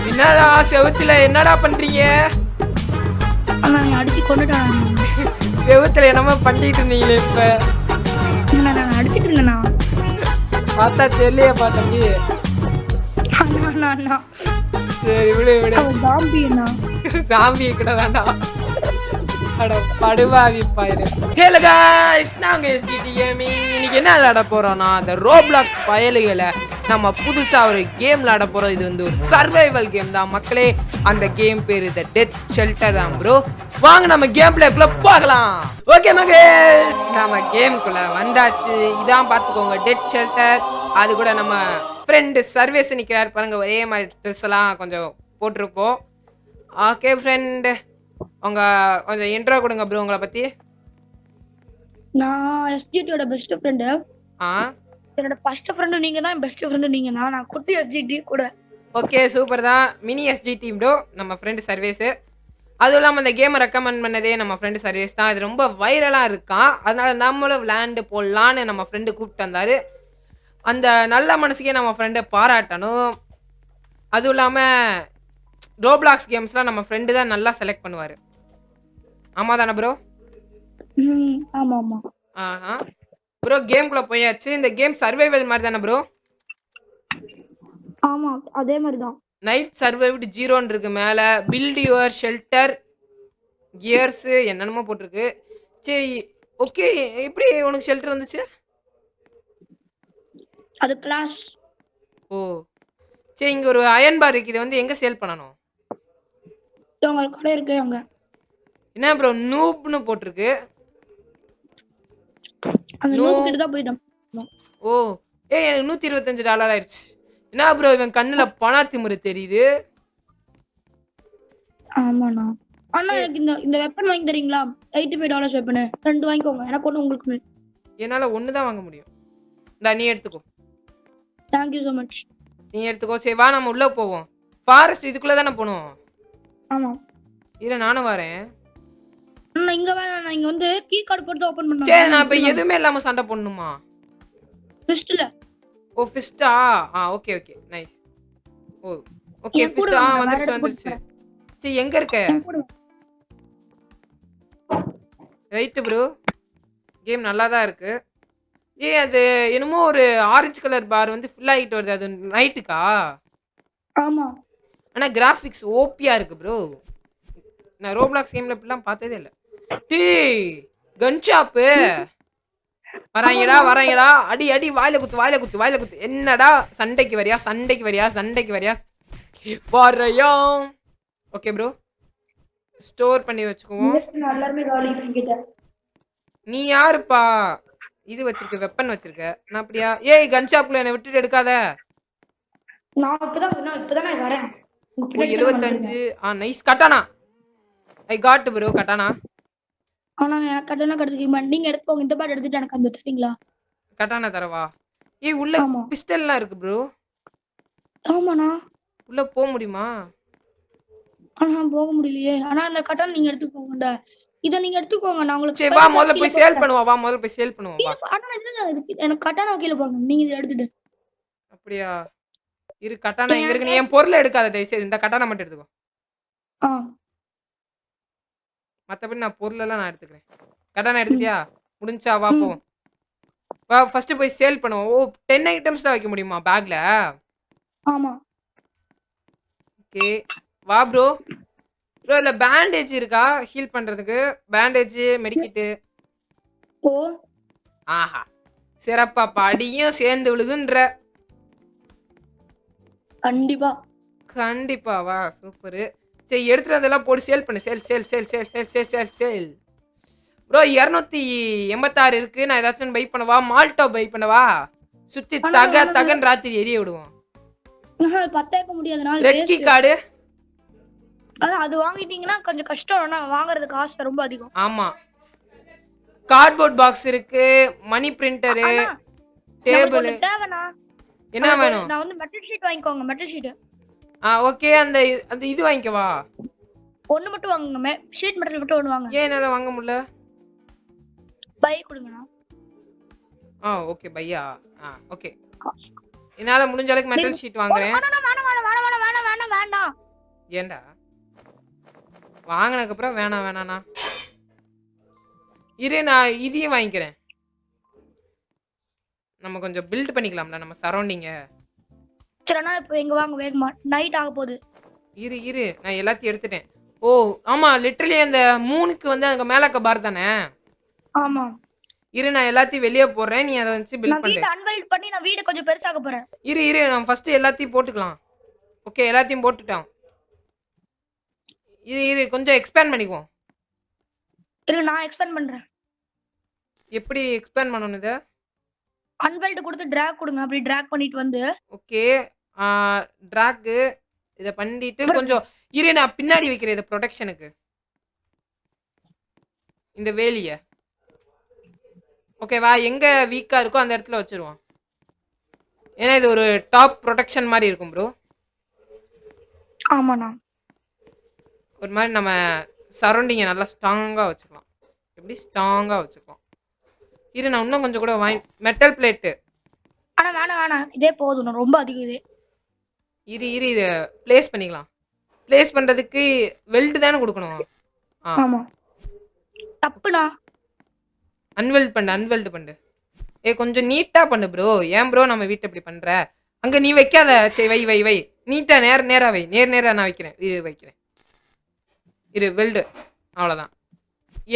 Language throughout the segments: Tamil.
என்னடா செவுத்துல என்னடா பண்றீங்க? அண்ணா நீ அடிச்சு கொண்டுட்டான். செவுத்துல என்னமோ பண்ணிட்டு இருந்தீங்களே இப்ப. நான் அடிச்சிட்டு இருந்தேண்ணா. பார்த்தா தெரியலையேப்பா தம்பி. அண்ணா சரி விடு விடு. சாம்பி அண்ணா. சாமி கூட வேண்டாம். அட படுவாவி பாயிரு. ஹலோ गाइस, நாங்க எஸ்டிடி கேமிங். இன்னைக்கு என்ன விளையாட போறோம்னா அந்த ரோப்ளாக்ஸ் பயலுகளை நம்ம புதுசா ஒரு கேம் விளையாட போறோம். இது வந்து ஒரு சர்வைவல் கேம் தான் மக்களே. அந்த கேம் பேரு தி டெத் ஷெல்டர் தான் ப்ரோ. வாங்க நம்ம கேம் பிளேக்குள்ள போகலாம். ஓகே மகேஷ், நம்ம கேமுக்குள்ள வந்தாச்சு. இதான் பாத்துக்கோங்க டெத் ஷெல்டர். அது கூட நம்ம ஃப்ரெண்டு சர்வேஸ் நிக்கிறார் பாருங்க. ஒரே மாதிரி ட்ரெஸ் எல்லாம் கொஞ்சம் போட்டிருப்போம். ஓகே ஃப்ரெண்ட், உங்க கொஞ்சம் இன்ட்ரோ கொடுங்க ப்ரோ உங்களை பத்தி. நான் எஸ்ஜிடியோட பெஸ்ட் ஃப்ரெண்டு. ஆ என்னோட ஃபர்ஸ்ட் ஃப்ரெண்டு நீங்க தான், பெஸ்ட் ஃப்ரெண்டு நீங்க தான். நான் குட்டி எஸ்ஜிடி கூட. ஓகே சூப்பர் தான். மினி எஸ்ஜி டீம் ப்ரோ நம்ம ஃப்ரெண்டு சர்வேஸ். அதுவும் இல்லாமல் அந்த கேமை ரெக்கமெண்ட் பண்ணதே நம்ம ஃப்ரெண்டு சர்வேஸ் தான். அது ரொம்ப வைரலாக இருக்கான். அதனால நம்மளும் விளையாண்டு போடலான்னு நம்ம ஃப்ரெண்டு கூப்பிட்டு வந்தாரு. அந்த நல்ல மனசுக்கே நம்ம ஃப்ரெண்டை பாராட்டணும். அதுவும் இல்லாமல் ரோப்ளாக்ஸ் கேம்ஸ்லாம் நம்ம ஃப்ரெண்டு தான் நல்லா செலக்ட் பண்ணுவார். ஆமாம் தானே ப்ரோ? ஆமா ஆமா. ஆஹா ப்ரோ, கேம்குள்ளே போயாச்சு. இந்த கேம் சர்வைவல் மாதிரி தானே ப்ரோ? ஆமா அதே மாதிரி தான். நைட் சர்வைவ்டு 0 இருக்கு மேலே. பில்ட் யுவர் ஷெல்டர் கியர்ஸு என்னென்னமோ போட்டிருக்கு. சரி ஓகே, எப்படி உனக்கு ஷெல்டர் வந்துச்சு? அது கிளாஸ். ஓ சரி, இங்கே ஒரு அயன் பார் இருக்குது. இதை வந்து எங்கே சேல் பண்ணணும்? உங்க கடை இருக்கு அங்க. என்ன ப்ரோ நூப்னு போட்டிருக்கு? அந்த நூப் கிட்ட தான் போயிட்டோம். ஓ எனக்கு $125 ஆயிடுச்சு. என்ன ப்ரோ இவன் கண்ணில் பணா திமிரு தெரியுது. ஆமாண்ணா. அண்ணா எனக்கு இந்த வெப்பன் வாங்கி தரீங்களா? $85 வெப்பன் 2 வாங்கிக்கோங்க. எனக்கு ஒன்று உங்களுக்கு. என்னால் ஒன்று தான் வாங்க முடியும். இந்தா நீ எடுத்துக்கோ. Thank you so much. நீ எடுத்துக்கோ. சரி வா நம்ம உள்ளே போவோம். ஃபாரஸ்ட் இதுக்குள்ளே தானே போகணும்? ஆமா. இதில் நானும் வரேன். அண்ணா இங்க வேணாம், நான் இங்க வந்து கீ கார்டு போட்டு ஓபன் பண்ணனும். சரி நான் இப்போ எதுவுமே இல்லாமல் சண்டை போடணுமா? ஃபிஸ்ட்ல. ஓ ஃபிஸ்டா? Okay okay nice. Oh okay ஃபிஸ்டா வந்துருச்சு. சரி எங்க இருக்க? ரைட்டு ப்ரோ, கேம் நல்லா தான் இருக்கு. அது என்னமோ ஒரு ஆரஞ்சு கலர் பார் வந்து ஃபுல் ஆகிட்டு வருது. அது நைட்டுக்கா? ஆமா. ஆனால் கிராஃபிக்ஸ் ஓபியா இருக்கு ப்ரோ. நான் ரோப்ளாக்ஸ் கேம்ல இப்படிலாம் பார்த்ததே இல்லை. டீ கன் ஷாப்பு வராங்கடா. அடி அடி, வாயில குத்து. என்னடா சண்டைக்கு வரியா வரையா? ஓகே ப்ரோ, ஸ்டோர் பண்ணி வச்சுக்குவோம். நீ யாருப்பா இது வச்சிருக்க, வெப்பன் வச்சிருக்க? நான் அப்படியா? ஏய் கன் ஷாப்ல என்னை விட்டுட்டு எடுக்காத. நான் இப்பதான் வரேன். 75. Nice katana. I got bro katana. ஆனா எனக்கு கட்டணா கிடைச்சிருக்கீங்க. நீங்க எடுத்துக்கோங்க. இந்த பாட் எடுத்துட்டு எனக்கு அந்த தரீங்களா? கட்டானா தரவா? ஏய் உள்ள பிஸ்டல்லாம் இருக்கு ப்ரோ. ஆமாண்ணா. உள்ள போக முடியுமா? ஆனா போக முடியலையே. ஆனா அந்த கட்டணம் நீங்க எடுத்துக்கோங்க. இத நீங்க எடுத்துக்கோங்க. நான் உங்களுக்கு சரி வா முதல்ல போய் சேல் பண்ணுவா. வா. ஆனா எனக்கு கட்டணா கீழ போடுங்க. நீங்க இத எடுத்துட்டு. அப்படியா? இரு கட்டானா எங்க இருக்கு? நீ என் பொருளை எடுக்காத தயவு செய்து. இந்த கட்டானா மட்டும் எடுத்துக்கோ. மற்றபடி நான் பொருளெல்லாம் நான் எடுத்துக்கிறேன். கட்டானா எடுத்துட்டியா? முடிஞ்சா வா போ. வா ஃபர்ஸ்ட் போய் சேல் பண்ணுவோம். ஓ 10 ஐட்டம்ஸ் தான் வைக்க முடியுமா பேக்ல? ஆமா. ஓகே வா ப்ரோ. இல்ல பேண்டேஜ் இருக்கா ஹீல் பண்றதுக்கு? பேண்டேஜ் மெடிக்கிட்டு. ஓ ஆஹா சிறப்பா, படியும் சேர்ந்து விழுகுன்ற. கண்டிப்பா வா சூப்பர். சரி எடுத்துட்டு வந்தெல்லாம் போட்டு சேல் பண்ணு. Sale bro. 286 இருக்கு. நான் ஏதாச்சும் பை பண்ணவா? மால்டோ பை பண்ணவா? சுத்தி தகன் ராத்திரி எரிய விடுவோம். பத்தேக்க முடியாதுனா ரெட் கீ கார்டு. அது வாங்கிட்டீங்கன்னா கொஞ்சம் கஷ்டம். ஆனா வாங்குறது காசு ரொம்ப அதிகம். ஆமா. கார்ட்போர்ட் பாக்ஸ் இருக்கு. மணி பிரிண்டர், டேபிள். தேவனா என்ன வேணும்? நான் வந்து மெட்டல் ஷீட் வாங்கிக்கோங்க. Metal sheet. ஓகே அந்த இது வாங்கிக்கவா? ஒன்னு மட்டும் வாங்குங்க. ஷீட் மெட்டல் மட்டும் ஒன்னு வாங்க. ஏன் என்னால வாங்க முடியல? பை கொடுங்கண்ணா. ஓகே பையா. ஓகே என்னால முடிஞ்ச அளவுக்கு மெட்டல் ஷீட் வாங்குறேன். வேணாம். ஏன்டா வாங்கினதுக்கு அப்புறம் வேணாம் வேணாண்ணா. இரு நான் இதையும் வாங்கிக்கிறேன். நம்ம கொஞ்சம் பில்ட் பண்ணிக்கலாம்ல நம்ம சரௌண்டிங்க. சரிண்ணா இப்போ எங்க வாங்க வேகமா, நைட் ஆக போகுது. இரு நான் எல்லாத்தையும் எடுத்துட்டேன். ஓ ஆமா லிட்டரலி அந்த மூணுக்கு வந்து அங்க மேல இருக்க பார் தானே. ஆமா இரு நான் எல்லாத்தையும் வெளியே போடுறேன், நீ அதை வச்சு பில்ட் நான் பண்ணு. வீட்டை அன்வெல்ட் பண்ணி நான் வீடை கொஞ்சம் பெருசாக்க போறேன். இரு நம்ம ஃபர்ஸ்ட் எல்லாத்தையும் போட்டுக்கலாம். ஓகே எல்லாத்தையும் போட்டுட்டோம். இரு கொஞ்சம் எக்ஸ்பேண்ட் பண்ணிக்குவோம். இரு நான் எக்ஸ்பேண்ட் பண்றேன். எப்படி எக்ஸ்பேண்ட் பண்ணணும் இதை? அன்வெல்ட் கொடுத்து டிராக் கொடுங்க, அப்படி டிராக் பண்ணிட்டு வந்து. ஓகே ட்ராக்கு இதை பண்ணிட்டு கொஞ்சம் இரு நான் பின்னாடி வைக்கிறேன் இதை ப்ரொடெக்ஷனுக்கு இந்த வேலியை. ஓகேவா எங்க வீக்கா இருக்கோ அந்த இடத்துல வச்சிருவோம். ஏன்னா இது ஒரு டாப் ப்ரொடெக்ஷன் மாதிரி இருக்கும் ப்ரோ. ஆமாண்ணா ஒரு மாதிரி நம்ம சரௌண்டிங்கை நல்லா ஸ்ட்ராங்காக வச்சுக்கலாம். எப்படி ஸ்ட்ராங்காக வச்சுக்கலாம். இரு நான் இன்னும் கொஞ்சம் கூட வாங்கி மெட்டல் பிளேட்டு. ஆனா வேணாம் இதே போதும், ரொம்ப அதிகம் இதே. இரு இதை பிளேஸ் பண்ணிக்கலாம். பிளேஸ் பண்ணுறதுக்கு வெல்டு தானே கொடுக்கணும். ஆமா தப்புண்ணா. அன்வெல்டு பண்ணு. கொஞ்சம் நீட்டாக பண்ணு ப்ரோ. ஏன் ப்ரோ நம்ம வீட்டை இப்படி பண்ணுற? அங்கே நீ வைக்காத. சரி வை நீட்டாக நேராக வை. நேராக நான் வைக்கிறேன். இரு வெல்டு அவ்வளோதான்.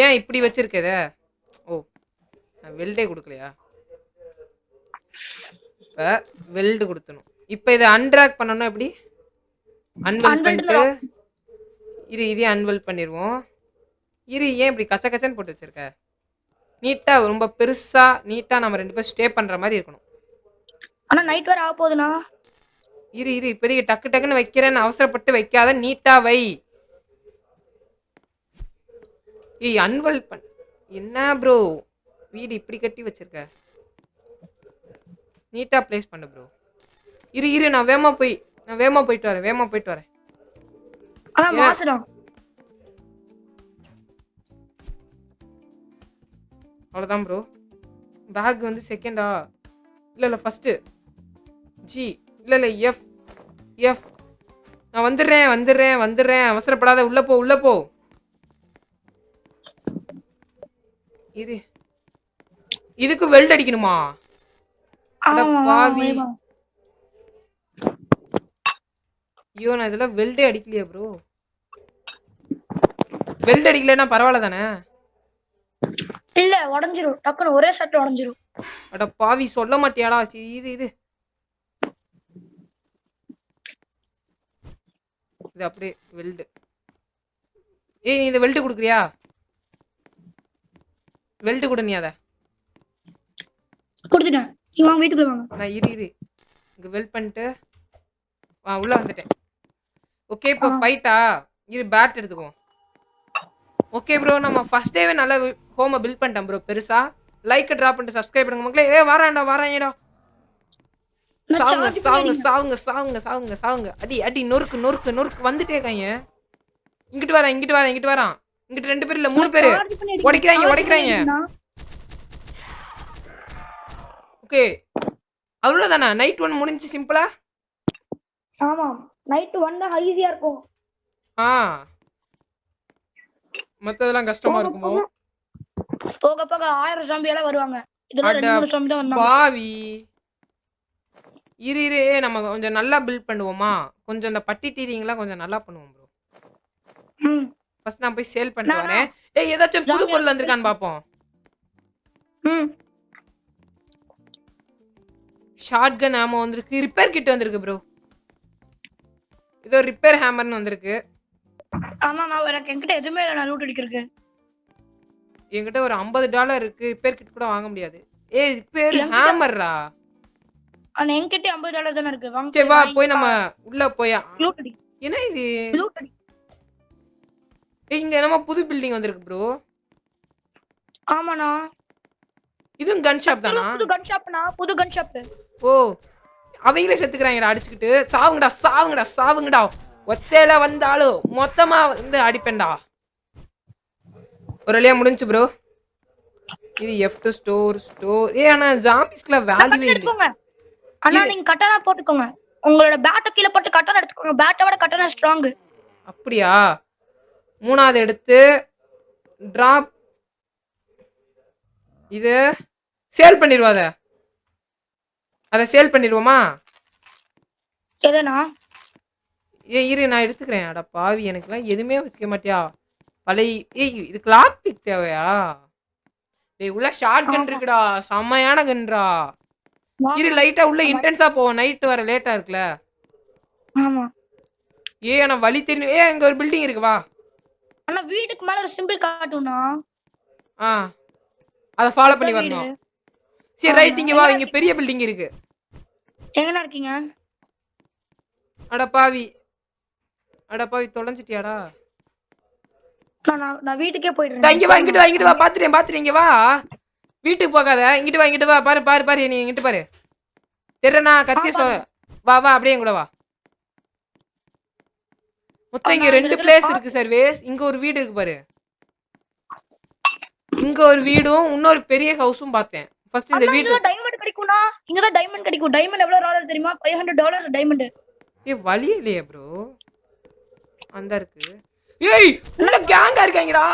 ஏன் இப்படி வச்சிருக்கத? ஓ நான் வெல்டே கொடுக்கலையா? இப்போ வெல்டு கொடுத்தணும். இப்போ இதை அன்ட்ராக் பண்ணணும். எப்படி அன்வெல்ட் பண்ணிட்டு இதே அன்வெல்ட் பண்ணிடுவோம். ஏன் இப்படி கச்சன்னு போட்டு வச்சிருக்க? நீட்டாக ரொம்ப பெருசாக நீட்டாக நம்ம 2 பேரும் ஸ்டே பண்ணுற மாதிரி இருக்கணும். ஆனா நைட் வர ஆக போகுதுண்ணா. இரு இப்போதைக்கு டக்குன்னு வைக்கிறேன்னு அவசரப்பட்டு வைக்காத, நீட்டா வை. அன்வெல்ட் பண்ண என்ன ப்ரோ வீடு இப்படி கட்டி வச்சிருக்க? நீட்டா பிளேஸ் பண்ணு ப்ரோ. இரு நான் வேகமா போயிட்டு வரேன். ஆனா மாசுடா. அவ்வளோதான் ப்ரோ. பேக் வந்து செகண்டா? இல்லை ஃபஸ்ட்டு ஜி. இல்லை எஃப். நான் வந்துடுறேன். அவசரப்படாத. உள்ள போ. இரு இதுக்கு வெல்ட் அடிக்கணுமா? பாவி ஐயோ நான் இதெல்லாம் வெல்டே அடிக்கலையா ப்ரோ? வெல்ட் அடிக்கலன்னா பரவாயில்ல தானே? இல்ல உடைஞ்சிரும், டக்குன்னு ஒரே ஷாட் உடைஞ்சிரும். அட பாவி சொல்ல மாட்டியாடா? இரு இது அப்படியே வெல்டு. நீ இதை வெல்டு கொடுக்குறியா? வெல்டு கூட நீ அதை கொடுத்துட்டேன். நீங்க வாங்க வீட்டுக்குள்ள வாங்க. நான் இரு இங்க வெல்ட் பண்ணிட்டு உள்ள வந்துட்டேன். ஓகே இப்போ ஃபைட்டா? இரு பேட் எடுத்துக்குவோம். ஓகே ப்ரோ நம்ம ஃபர்ஸ்ட் டேவே நல்லா ஹோமை பில்ட் பண்ணிட்டோம் ப்ரோ. பெருசா லைக் ட்ராப் பண்ணிட்டு சப்ஸ்கிரைப் பண்ணுங்க மக்களே. வாரான்டா. சாவுங்க. அடி நொறுக்கு வந்துட்டே இருக்காங்க. இங்கிட்டு வரான். இங்கிட்டு 2 பேர் இல்ல 3 பேர் உடைக்கிறாங்க. ஓகே அவ்வளவுதானா? நைட் 1 முடிஞ்சு சிம்பிளா. ஆமா நைட் 1 தான் ஈஸியா இருக்கும். மத்ததெல்லாம் கஷ்டமா இருக்குமோ? போக 1000 ஜாம்பி எல்லாம் வருவாங்க. இதெல்லாம் 2 ஜாம்பி தான் வந்தாங்க. பாவி இரு நம்ம கொஞ்சம் நல்லா பில்ட் பண்ணுவோமா? கொஞ்சம் அந்த பட்டி டீரிங்லாம் கொஞ்சம் நல்லா பண்ணுவோம் ப்ரோ. ஃபர்ஸ்ட் நான் போய் சேல் பண்ணிட்டு வரேன். ஏதாச்சும் புது பொருள் வந்திருக்கான்னு பாப்போம். ஷார்ட் கன் ஆமோ வந்திருக்கு. ரிப்பேர் கிட் வந்திருக்கு ப்ரோ. இதோ ரிப்பேர் ஹேமர்னு வந்திருக்கு. ஆமா நான் என்கிட்ட எதுவுமே இல்லை. நான் லூட் அடிக்கிறதுக்கு என்கிட்ட ஒரு $50 இருக்கு. ரிப்பேர் கிட் கூட வாங்க முடியாது. ரிப்பேர் ஹேமர்ரா? ஆனா என்கிட்ட $50 தான இருக்கு. வாங்க சரி வா போய் நம்ம உள்ள போய் லூட் அடி. என்ன இது? லூட் அடி. இங்க என்னமோ புது பில்டிங் வந்திருக்கு ப்ரோ. ஆமாண்ணா இதுவும் கன் ஷாப் தானா? புது கன் ஷாப். ஓ அவங்களே செத்துக்கிறாங்கடா அடிச்சுக்கிட்டு. சாவுங்கடா. ஒத்தையில வந்தாலும் மொத்தமா வந்து அடிப்பேன்டா. ஒரு வழியா முடிஞ்சு ப்ரோ. இது F2 ஸ்டோர். ஆனா ஜாம்பிஸ்க்குலாம் வேல்யூவே இல்ல. அண்ணா நீங்க கட்டனா போட்டுக்கோங்க. உங்களோட பேட்ட கீழ போட்டு கட்டனா எடுத்துக்கோங்க. பேட்ட விட கட்டனா ஸ்ட்ராங். அப்படியா? 3வது எடுத்து டிராப் இது சேல் பண்ணிடுவோம் அதை சேல் பண்ணிடுவோமா? எதனா இரு நான் எடுத்துக்கிறேன். அட பாவி, எனக்குலாம் எதுவுமே வச்சுக்க மாட்டியா? பழைய இதுக்கு லாக் பிக் தேவையா? டேய் உள்ள ஷார்ட் கன் இருக்குடா, செம்மையான கன்றா. இரு லைட்டா உள்ள இன்டென்ஸா போவோம், நைட் வர லேட்டா இருக்குல்ல. ஆமா நான் வழி தெரியும். இங்க ஒரு பில்டிங் இருக்கு, வா. ஆனா வீட்டுக்கு மேல ஒரு சிம்பிள் காட்டும்னா ஆ அதை ஃபாலோ பண்ணி அதான் வீடு. வரணும். சரி ரைட், இங்க வா, இங்க பெரிய பில்டிங் இருக்கு. எங்கண்ணா இருக்கீங்க? அட பாவி தொலைஞ்சிட்டியாடா? நான் வீட்டுக்கே போயிடுறேன். இங்க வா, இங்கிட்டு வா, பாத்துட்டேன், இங்க வா. வீட்டுக்கு போகாத, இங்கிட்டு வா, பாரு நீ இங்கிட்டு பாரு. தெரியனா கத்திய வா அப்படியே கூட வா. மொத்தம் இங்க 2 பிளேஸ் இருக்கு சர்வேஸ். இங்க ஒரு வீடு இருக்கு பாரு. இங்க ஒரு வீடும் இன்னொரு பெரிய ஹவுஸும் பார்த்தேன். ஃபர்ஸ்ட் இந்த வீடு டைமண்ட் கிடைக்கும்னா, இங்க தான் டைமண்ட் கிடைக்கும். டைமண்ட் எவ்வளவு டாலர் தெரியுமா? $500 டைமண்ட். வழி இல்லையே ப்ரோ. அந்த இருக்கு. உள்ள கேங்கா இருக்காங்கடா.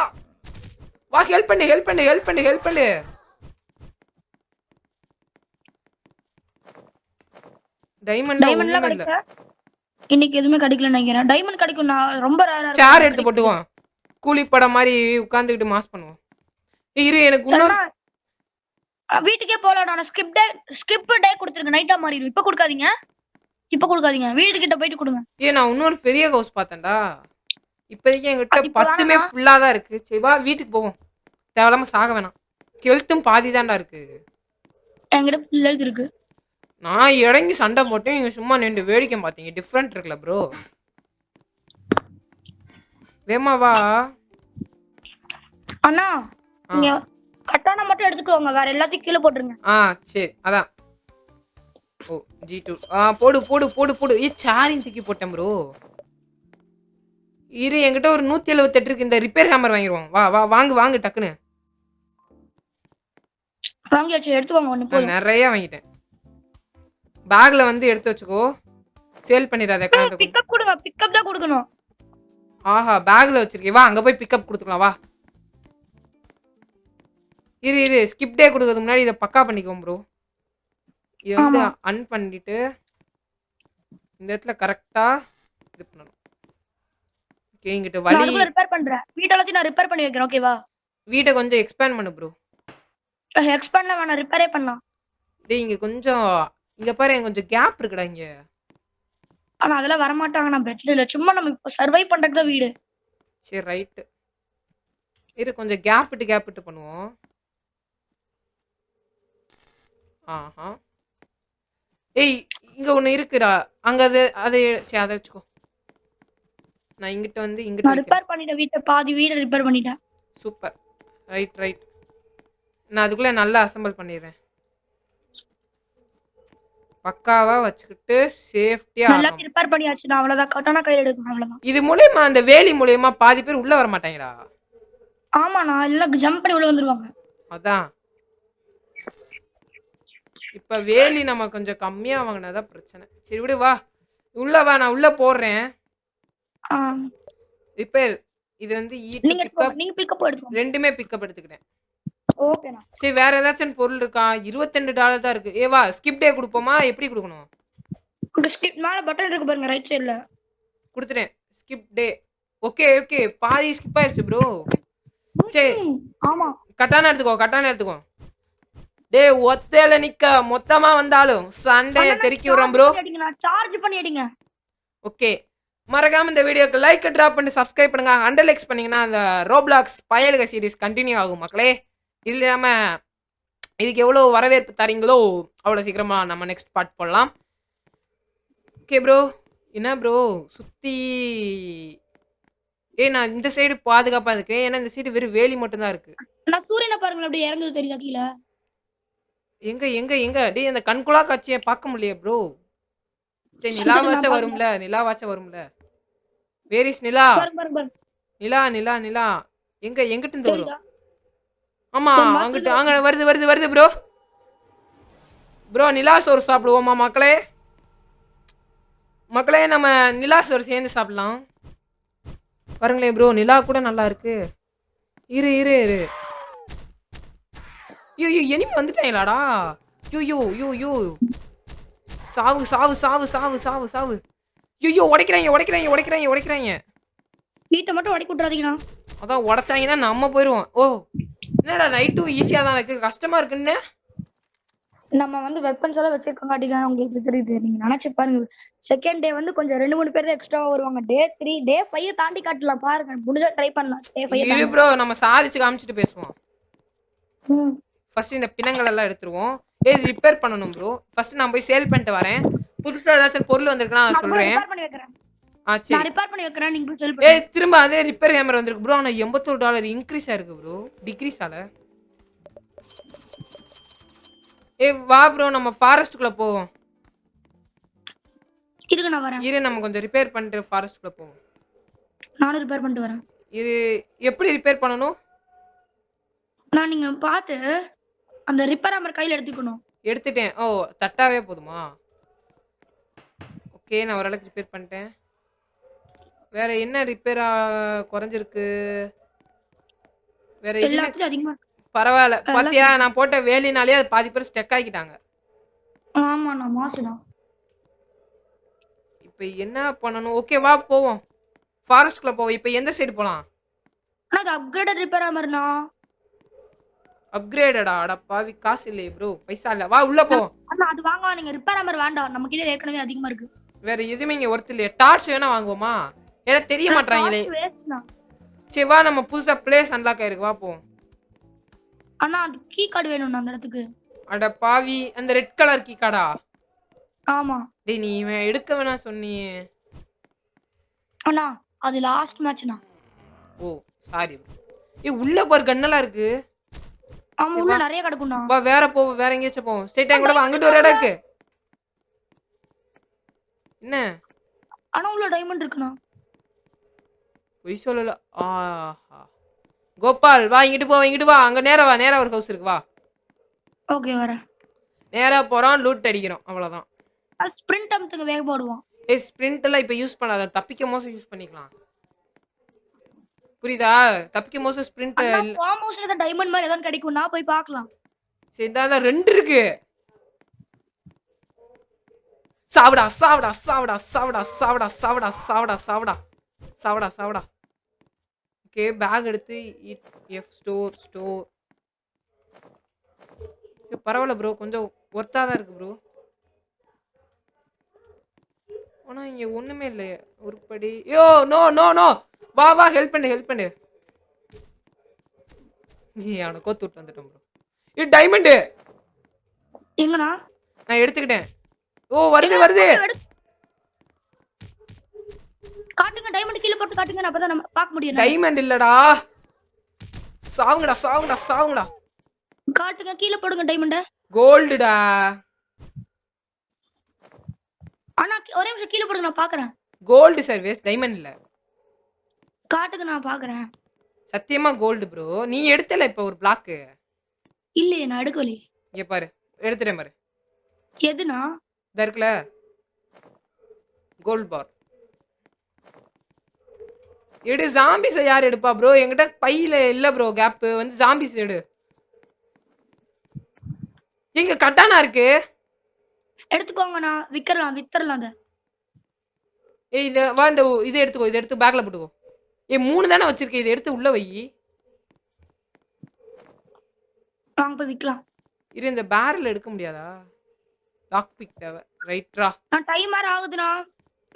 வா, ஹெல்ப் பண்ணு. டைமண்ட்லாம் கிடைக்கல. இன்னைக்கு எதுவுமே கிடைக்கல நினைக்கிறேன். டைமண்ட் கிடைக்கும், நான் ரொம்ப ரேரா. சேர் எடுத்து போட்டுக்குவோம், கூலி படம் மாதிரி உட்கார்ந்துக்கிட்டு மாஸ் பண்ணுவோம். இரு எனக்கு இன்னொரு வீட்டுக்கே போலாம். நான் ஸ்கிப் டே கொடுத்துருங்க, நைட்டா மாறிடும். இப்ப கொடுக்காதீங்க, வீட்டு கிட்ட போயிட்டு கொடுங்க. நான் இன்னொரு பெரிய ஹவுஸ் பார்த்தேன்டா. இப்போதைக்கு என்கிட்ட 10மே ஃபுல்லா தான் இருக்கு. சரி வா வீட்டுக்கு போவோம், தேவையில்லாம சாக வேணாம். ஹெல்த்தும் பாதி தான்டா இருக்கு. என்கிட்ட ஹெல்த் இருக்கு. நான் இறங்கி சண்டை போட்டேன், நீங்க சும்மா நின்று வேடிக்கை பார்த்தீங்க. டிஃப்ரெண்ட் இருக்குல்ல ப்ரோ. வேமா வா அண்ணா. நீங்க கட்டான மட்டும் எடுத்துக்கோங்க, வேற எல்லாத்தையும் கீழே போட்டுருங்க. சரி அதான். ஓ G2 போடு. சாரிங் தூக்கி போட்டேன் ப்ரோ. இரு என்கிட்ட ஒரு 178 இருக்கு. இந்த ரிப்பேர் ஹேமர் வாங்கிடுவோம். வா வாங்கு டக்குன்னு. வாங்கியாச்சு, எடுத்துக்கோங்க. ஒண்ணு போதும். நிறைய வாங்கிட்டேன். பேக்ல வந்து எடுத்து வச்சுக்கோ, சேல் பண்ணிடாத. பிக்கப் கொடுங்க, பிக்கப் தான் கொடுக்கணும். ஆஹா, பேக்ல வச்சிருக்கே. வா அங்க போய் பிக்கப் கொடுத்துக்கலாம். வா இரு ஸ்கிப் டே கொடுக்கறதுக்கு முன்னாடி இதை பக்கா பண்ணிக்கோம் ப்ரோ. இது வந்து அன் பண்ணிட்டு இந்த இடத்துல கரெக்டா இது பண்ணணும். ஓகே, இங்கிட்ட வழி ரிப்பேர் பண்றேன். வீட்டெல்லாம் நான் ரிப்பேர் பண்ணி வைக்கிறேன். ஓகேவா? வீட்டை கொஞ்சம் எக்ஸ்பேண்ட் பண்ணு ப்ரோ. எக்ஸ்பேண்ட் வேணாம், ரிப்பேரே பண்ணலாம். டேய் இங்க கொஞ்சம் இங்க பாரு, கொஞ்சம் கேப் இருக்குடா இங்க. ஆனா அதெல்லாம் வர மாட்டாங்க, நான் பிரச்சனை இல்ல. சும்மா நம்ம இப்ப சர்வை பண்றதுக்கு தான் வீடு. சரி ரைட், இரு கொஞ்சம் கேப் விட்டு பண்ணுவோம். ஆஹா, இங்க ஒண்ணு இருக்குடா, அங்க அதை சரி அதை வச்சுக்கோ. நான் இங்கிட்ட வந்து இங்கிட்ட ரிப்பேர் பண்ணிட்டேன் வீட்டை, பாதி வீடு ரிப்பேர் பண்ணிட்டேன். Super, right. நான் அதுக்குள்ள நல்லா அசெம்பிள் பண்ணிடுறேன். பக்காவா வச்சுக்கிட்டு சேஃப்டியா நல்லா ரிப்பேர் பண்ணியாச்சு. நான் அவ்வளவுதான், கட்டான கையில எடுக்கணும், அவ்வளவுதான். இது மூலமா அந்த வேலி மூலமா பாதி பேர் உள்ள வர மாட்டாங்கடா. ஆமா, நான் எல்லாம் ஜம்ப் பண்ணி உள்ள வந்துருவாங்க. அதான் இப்ப வேலி நம்ம கொஞ்சம் கம்மியா வாங்கினாதான் பிரச்சனை. சரி விடு, வா உள்ள வா, நான் உள்ள போடுறேன். ரிப்பேர் இது வந்து நீங்க பிக்கப் எடுத்துக்கோங்க. ரெண்டுமே பிக்கப் எடுத்துக்கிட்டேன். ஓகேண்ணா. சரி வேற ஏதாச்சும் பொருள் இருக்கா? $22 தான் இருக்கு. வா ஸ்கிப் டே கொடுப்போமா? எப்படி கொடுக்கணும்? ஸ்கிப் மேல பட்டன் இருக்கு பாருங்க, ரைட் சைடுல கொடுத்துட்டேன். ஸ்கிப் டே. ஓகே பாதி ஸ்கிப் ஆயிருச்சு ப்ரோ. சரி ஆமா, கட்டான எடுத்துக்கோ. டேய் ஒத்தையில நிக்க மொத்தமா வந்தாலும் சண்டைய தெறிக்கி விடுறோம் ப்ரோ. சார்ஜ் பண்ணி அடிங்க. ஓகே, மறக்காம இந்த வீடியோக்கு லைக் டிராப் பண்ணி சப்ஸ்கிரைப் பண்ணுங்க. 100 லைக்ஸ் பண்ணீங்கன்னா அந்த ரோப்ளாக்ஸ் பயலுக சீரிஸ் கண்டினியூ ஆகும் மக்களே. இது இல்லாம இதுக்கு எவ்வளோ வரவேற்பு தரீங்களோ அவ்வளோ சீக்கிரமா நம்ம நெக்ஸ்ட் பார்ட் போடலாம். Okay bro. என்ன ப்ரோ சுத்தி நான் இந்த சைடு பாதுகாப்பா இருக்கேன், ஏன்னா இந்த சைடு வெறும் வேலி மட்டும் தான் இருக்கு. நான் சூரியனை பாருங்க அப்படியே இறங்குது, தெரியுதா கீழே? எங்க டேய் அந்த கண்குளா காட்சியை பார்க்க முடியல ப்ரோ. சரி நிலாவாச்ச வரும்ல. வேர் இஸ் நிலா? நிலா எங்கிட்ட இருந்து வரும்? ஆமா அங்கிட்டு அங்க வருது ப்ரோ. நிலா சோறு சாப்பிடுவோமா மக்களே? நம்ம நிலா சோறு சேர்ந்து சாப்பிடலாம். பாருங்களேன் ப்ரோ, நிலா கூட நல்லா இருக்கு. இரு இரு இரு. ஐயோ எனிமி வந்துட்டாங்களாடா. ஐயோ யோ யோ. சாவு சாவு சாவு சாவு சாவு சாவு. ஐயோ உடைக்கிறாங்க உடைக்கிறாங்க உடைக்கிறாங்க உடைக்கிறாங்க. வீட்டை மட்டும் உடைக்க விட்டுறாதீங்கண்ணா. அதான் உடைச்சாங்கன்னா நம்ம போயிடுவோம். ஓ என்னடா நைட்டும் ஈஸியாக தான் இருக்கு, கஷ்டமா இருக்குன்னு. நம்ம வந்து வெப்பன்ஸ் எல்லாம் வச்சிருக்கங்காட்டிதான் உங்களுக்கு தெரியுது. நீங்க நினைச்சு பாருங்க. செகண்ட் டே வந்து கொஞ்சம் 2-3 பேர் தான் எக்ஸ்ட்ராவா வருவாங்க. டே 3 டே 5 தாண்டி காட்டலாம் பாருங்க. முடிஞ்சா ட்ரை பண்ணலாம். டே 5 இரு ப்ரோ, நம்ம சாதிச்சு காமிச்சிட்டு பேசுவோம். ம். ஃபர்ஸ்ட் இந்த பிணங்கள் எல்லாம் எடுத்துருவோம். ரிப்பேர் பண்ணணும் ப்ரோ. ஃபர்ஸ்ட் நான் போய் சேல் பண்ணிட்டு வரேன். புதுசா ஏதாச்சும் பொருள் வந்திருக்குன்னா நான் சொல்றேன். ரிப்பேர் பண்ணி வைக்கிறேன். சரி. நான் ரிப்பேர் பண்ணி வைக்கிறேன். நீங்க போய் செல் பண்ணுங்க. திரும்ப அதே ரிப்பேர் ஹேமர் வந்திருக்கு ப்ரோ. ஆனா $81 இன்க்ரீஸ் ஆயிருக்கு ப்ரோ. டிக்ரீஸ் ஆல. வா ப்ரோ, நம்ம ஃபாரஸ்ட்டுக்குள்ள போவோம். இருங்க நான் வரேன். இரு நம்ம கொஞ்சம் ரிப்பேர் பண்ணிட்டு ஃபாரஸ்ட்டுக்குள்ள போவோம். நானும் ரிப்பேர் பண்ணிட்டு வரேன். இரு, எப்படி ரிப்பேர் பண்ணணும்? நான் நீங்க பார்த்து அந்த ரிப்பேர் ஹேமர் கையில எடுத்துக்கணும். எடுத்துட்டேன். ஓ தட்டாவே போதுமா? ஓகே, நான் ஓரளவுக்கு ரிப்பேர் பண்ணிட்டேன். வேற என்ன ரிப்பேரா குறைஞ்சிருக்கு? வேற எதுவுமே எல்லாத்துலயும் அதிகமா பரவாயில்ல. பாத்தியா, நான் போட்ட வேலினாலே அது பாதி பேர் ஸ்டெக் ஆகிட்டாங்க. ஆமா நான் மாசுதான். இப்போ என்ன பண்ணணும்? ஓகே வா போவோம். ஃபாரஸ்ட்குள்ள போவோம். இப்போ எந்த சைடு போலாம்? ஆனா அது அப்கிரேடட் ரிப்பேர் ஹேமர்னா. அப்கிரேடடா? அட பாவி, காசு இல்லையே ப்ரோ, பைசா இல்ல. வா உள்ள போவோம். அண்ணா அது வாங்க, நீங்க ரிப்பேர் ஹேமர் வேண்டாம். நம்ம கிட்ட ஏற்கனவே அதிகமா இருக்கு. வேற எதுவுமே இங்க ஒர்த் இல்லையே. டார்ச் வேணா வாங்குவோமா? ஏன்னா தெரிய மாட்டாங்களே. சரி வா, நம்ம புதுசா பிளேஸ் அன்லாக் ஆயிருக்கு, வா போவோம். அண்ணா அது கீ கார்டு வேணும் அந்த இடத்துக்கு. அட பாவி, அந்த ரெட் கலர் கீ கார்டா? ஆமா. டேய் நீ இவன் எடுக்க வேணா சொன்னியே. அண்ணா அது லாஸ்ட் மேட்ச்னா. ஓ சாரி. உள்ள பாரு கண்ணெல்லாம் இருக்கு. ஆமா உள்ள நிறைய கிடக்கும்ண்ணா. வா வேற போவோம், வேற எங்கேயாச்சும் போவோம். ஸ்ட்ரைட்டா கூட வா, அங்கிட்டு ஒரு இடம் இருக்கு. என்ன? ஆனா உள்ள டைமண்ட் இருக்குண்ணா. பொய் சொல்லல. ஆஹா கோபால் வா, இங்கிட்டு போ, இங்கிட்டு வா. அங்க நேரா வா, நேரா ஒரு ஹவுஸ் இருக்கு, வா. ஓகே வரேன். நேரா போறோம், லூட் அடிக்கிறோம், அவ்வளவுதான். ஸ்பிரிண்ட் அம்த்துக்கு வேக போடுவோம். ஸ்பிரிண்ட் எல்லாம் இப்ப யூஸ் பண்ணாத, தப்பிக்கும் போது யூஸ் பண்ணிக்கலாம். புரியுதா? தப்பிக்கும் போது ஸ்பிரிண்ட் ஃபார்ம் ஹவுஸ்ல தான் டைமண்ட் மாதிரி ஏதாவது கிடைக்கும்னா போய் பார்க்கலாம். சரி தான், 2 இருக்கு. சாவடா சாவடா சாவடா சாவடா சாவடா சாவடா சாவடா சாவடா சாவடா சாவடா. ஓகே, பேக் எடுத்து எஃப் ஸ்டோர். பரவாயில்ல ப்ரோ, கொஞ்சம் ஒர்த்தா தான் இருக்கு ப்ரோ. ஆனா இங்க ஒண்ணுமே இல்லையே உருப்படி. யோ நோ நோ நோ, வா வா, ஹெல்ப் பண்ணு. நீ அவனை கோத்து விட்டு வந்துட்டோம் ப்ரோ. இது டைமண்ட் எங்கண்ணா? நான் எடுத்துக்கிட்டேன். ஓ வருது. காட்டுங்க, டைமண்ட் கீழ போட்டு காட்டுங்க, அப்பதான் நம்ம பார்க்க முடியும். டைமண்ட் இல்லடா. சாவுங்கடா. காட்டுங்க, கீழ போடுங்க டைமண்ட. கோல்டுடா. அண்ணா ஒரே நிமிஷம் கீழ போடுங்க, நான் பாக்குறேன். கோல்டு சர்வீஸ், டைமண்ட் இல்ல. காட்டுங்க, நான் பாக்குறேன். சத்தியமா கோல்டு ப்ரோ. நீ எடுத்தல இப்ப ஒரு பிளாக். இல்லையே நான் எடுக்கலையே. இங்க பாரு, எடுத்துறேன் பாரு. எதுனா இதா இருக்குல கோல்ட் பார். எடு. ஜாம்பிஸ் யார் எடுப்பா ப்ரோ? என்கிட்ட பையில இல்ல ப்ரோ, கேப் வந்து ஜாம்பிஸ் எடு. எங்க கட்டானா இருக்கு? எடுத்துக்கோங்க, நான் வித்தரலாம் அத. இத வா, இந்த இது எடுத்துக்கோ, இத எடுத்து பேக்ல போட்டுக்கோ. 3 தானே வச்சிருக்கேன், இத எடுத்து உள்ள வை. வாங்க போய் விக்கலாம். இரு, இந்த பேரல் எடுக்க முடியாதா? லாக் பிக் தேவை. ரைட்ரா. நான் டைமர் ஆகுதுனா